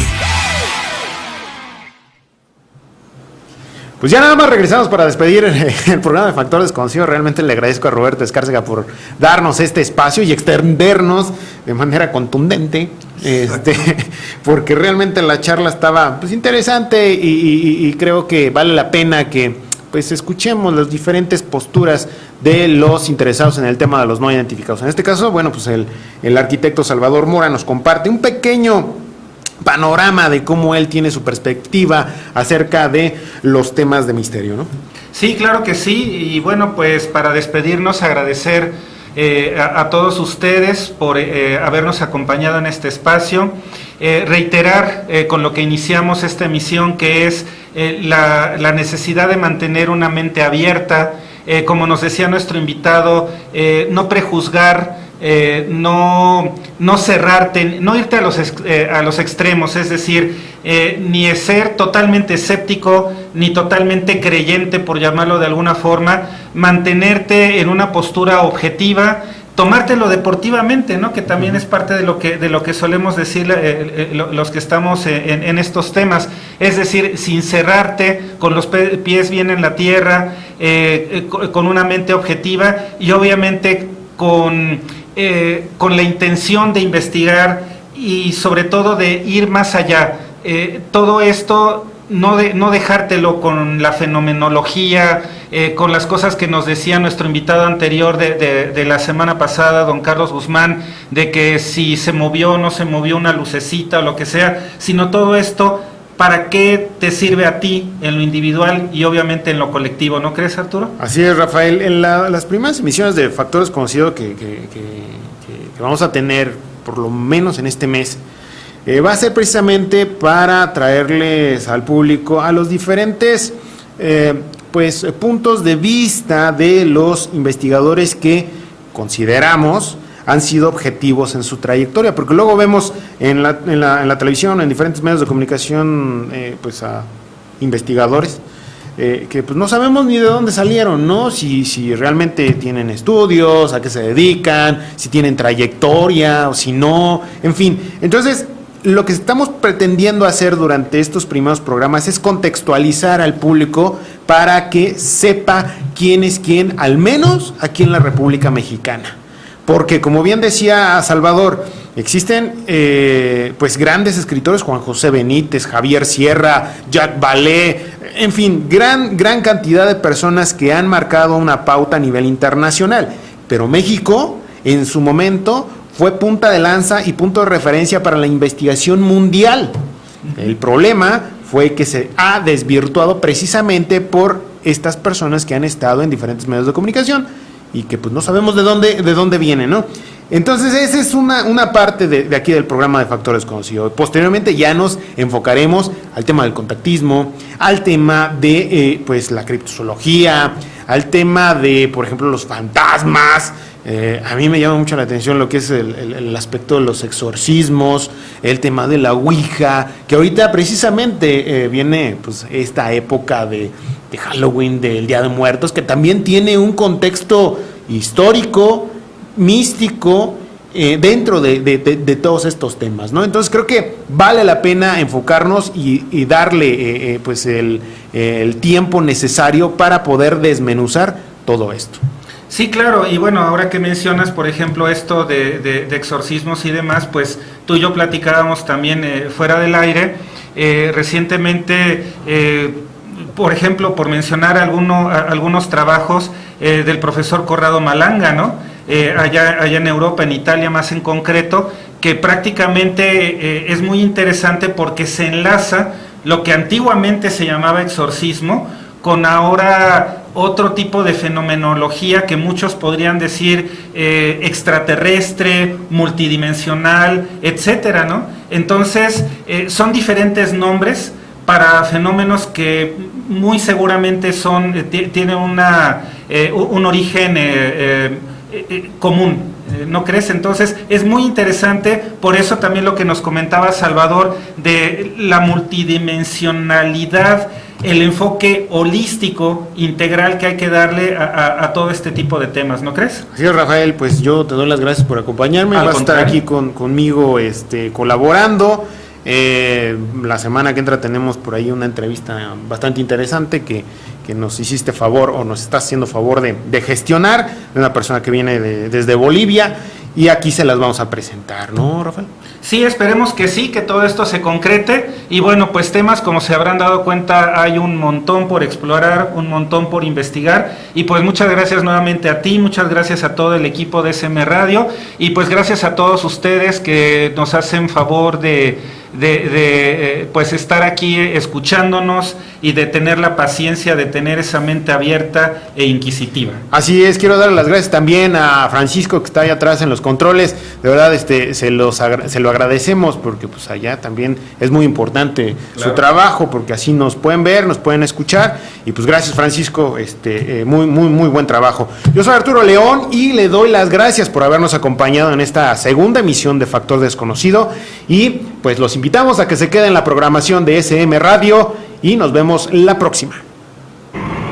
Pues ya nada más regresamos para despedir el programa de Factor Desconocido. Realmente le agradezco a Roberto Escárcega por darnos este espacio y extendernos de manera contundente, porque realmente la charla estaba pues interesante y creo que vale la pena que pues escuchemos las diferentes posturas de los interesados en el tema de los no identificados. En este caso, bueno, pues el arquitecto Salvador Mora nos comparte un pequeño panorama de cómo él tiene su perspectiva acerca de los temas de misterio, ¿no? Sí, claro que sí, y bueno, pues para despedirnos, agradecer a todos ustedes por habernos acompañado en este espacio, reiterar con lo que iniciamos esta emisión, que es la necesidad de mantener una mente abierta, como nos decía nuestro invitado, no prejuzgar, no cerrarte, no irte a los extremos, es decir, ni ser totalmente escéptico, ni totalmente creyente, por llamarlo de alguna forma, mantenerte en una postura objetiva, tomártelo deportivamente, ¿no? Que también es parte de lo que solemos decir los que estamos en estos temas, es decir, sin cerrarte, con los pies bien en la tierra, con una mente objetiva y obviamente con la intención de investigar y sobre todo de ir más allá. Todo esto no dejártelo con la fenomenología, con las cosas que nos decía nuestro invitado anterior de la semana pasada, don Carlos Guzmán, de que si se movió o no se movió una lucecita o lo que sea, sino todo esto, ¿para qué te sirve a ti en lo individual y obviamente en lo colectivo? ¿No crees, Arturo? Así es, Rafael. En las primeras emisiones de Factor Desconocido que vamos a tener, por lo menos en este mes, va a ser precisamente para traerles al público a los diferentes puntos de vista de los investigadores que consideramos han sido objetivos en su trayectoria, porque luego vemos en la televisión, en diferentes medios de comunicación, a investigadores que pues no sabemos ni de dónde salieron, ¿no? Si realmente tienen estudios, a qué se dedican, si tienen trayectoria o si no, en fin. Entonces, lo que estamos pretendiendo hacer durante estos primeros programas es contextualizar al público para que sepa quién es quién, al menos aquí en la República Mexicana. Porque, como bien decía Salvador, existen grandes escritores, Juan José Benítez, Javier Sierra, Jacques Vallée, en fin, gran cantidad de personas que han marcado una pauta a nivel internacional. Pero México, en su momento, fue punta de lanza y punto de referencia para la investigación mundial. El problema fue que se ha desvirtuado precisamente por estas personas que han estado en diferentes medios de comunicación y que pues no sabemos de dónde vienen, ¿no? Entonces esa es una parte de aquí del programa de Factor Desconocido. Posteriormente ya nos enfocaremos al tema del contactismo, al tema de pues la criptozoología, al tema de, por ejemplo, los fantasmas. A mí me llama mucho la atención lo que es el aspecto de los exorcismos, el tema de la Ouija, que ahorita precisamente viene pues esta época de Halloween, del Día de Muertos, que también tiene un contexto histórico, místico, dentro de todos estos temas, ¿no? Entonces creo que vale la pena enfocarnos y darle pues el tiempo necesario para poder desmenuzar todo esto. Sí, claro, y bueno, ahora que mencionas, por ejemplo, esto de exorcismos y demás, pues tú y yo platicábamos también fuera del aire, recientemente, por ejemplo, por mencionar algunos trabajos del profesor Corrado Malanga, ¿no? Allá en Europa, en Italia más en concreto, que prácticamente es muy interesante porque se enlaza lo que antiguamente se llamaba exorcismo con ahora otro tipo de fenomenología que muchos podrían decir extraterrestre, multidimensional, etcétera, ¿no? Entonces, son diferentes nombres para fenómenos que muy seguramente tienen un origen común, ¿no crees? Entonces es muy interesante, por eso también lo que nos comentaba Salvador de la multidimensionalidad, el enfoque holístico, integral que hay que darle a todo este tipo de temas, ¿no crees? Así es, Rafael, pues yo te doy las gracias por acompañarme, vas a estar aquí conmigo colaborando. La semana que entra tenemos por ahí una entrevista bastante interesante que nos hiciste favor o nos estás haciendo favor de gestionar, de una persona que viene desde Bolivia, y aquí se las vamos a presentar, ¿no, Rafael? Sí, esperemos que sí, que todo esto se concrete, y bueno, pues temas, como se habrán dado cuenta, hay un montón por explorar, un montón por investigar, y pues muchas gracias nuevamente a ti, muchas gracias a todo el equipo de SM Radio, y pues gracias a todos ustedes que nos hacen favor de pues estar aquí escuchándonos y de tener la paciencia de tener esa mente abierta e inquisitiva. Así es, quiero dar las gracias también a Francisco que está ahí atrás en los controles, de verdad se lo agradecemos porque pues allá también es muy importante su trabajo, porque así nos pueden ver, nos pueden escuchar, y pues gracias Francisco, muy buen trabajo. Yo soy Arturo León y le doy las gracias por habernos acompañado en esta segunda emisión de Factor Desconocido, y pues los invitamos a que se queden en la programación de SM Radio y nos vemos la próxima.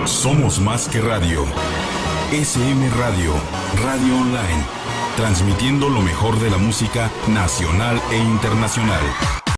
Somos más que radio. SM Radio, radio online, transmitiendo lo mejor de la música nacional e internacional.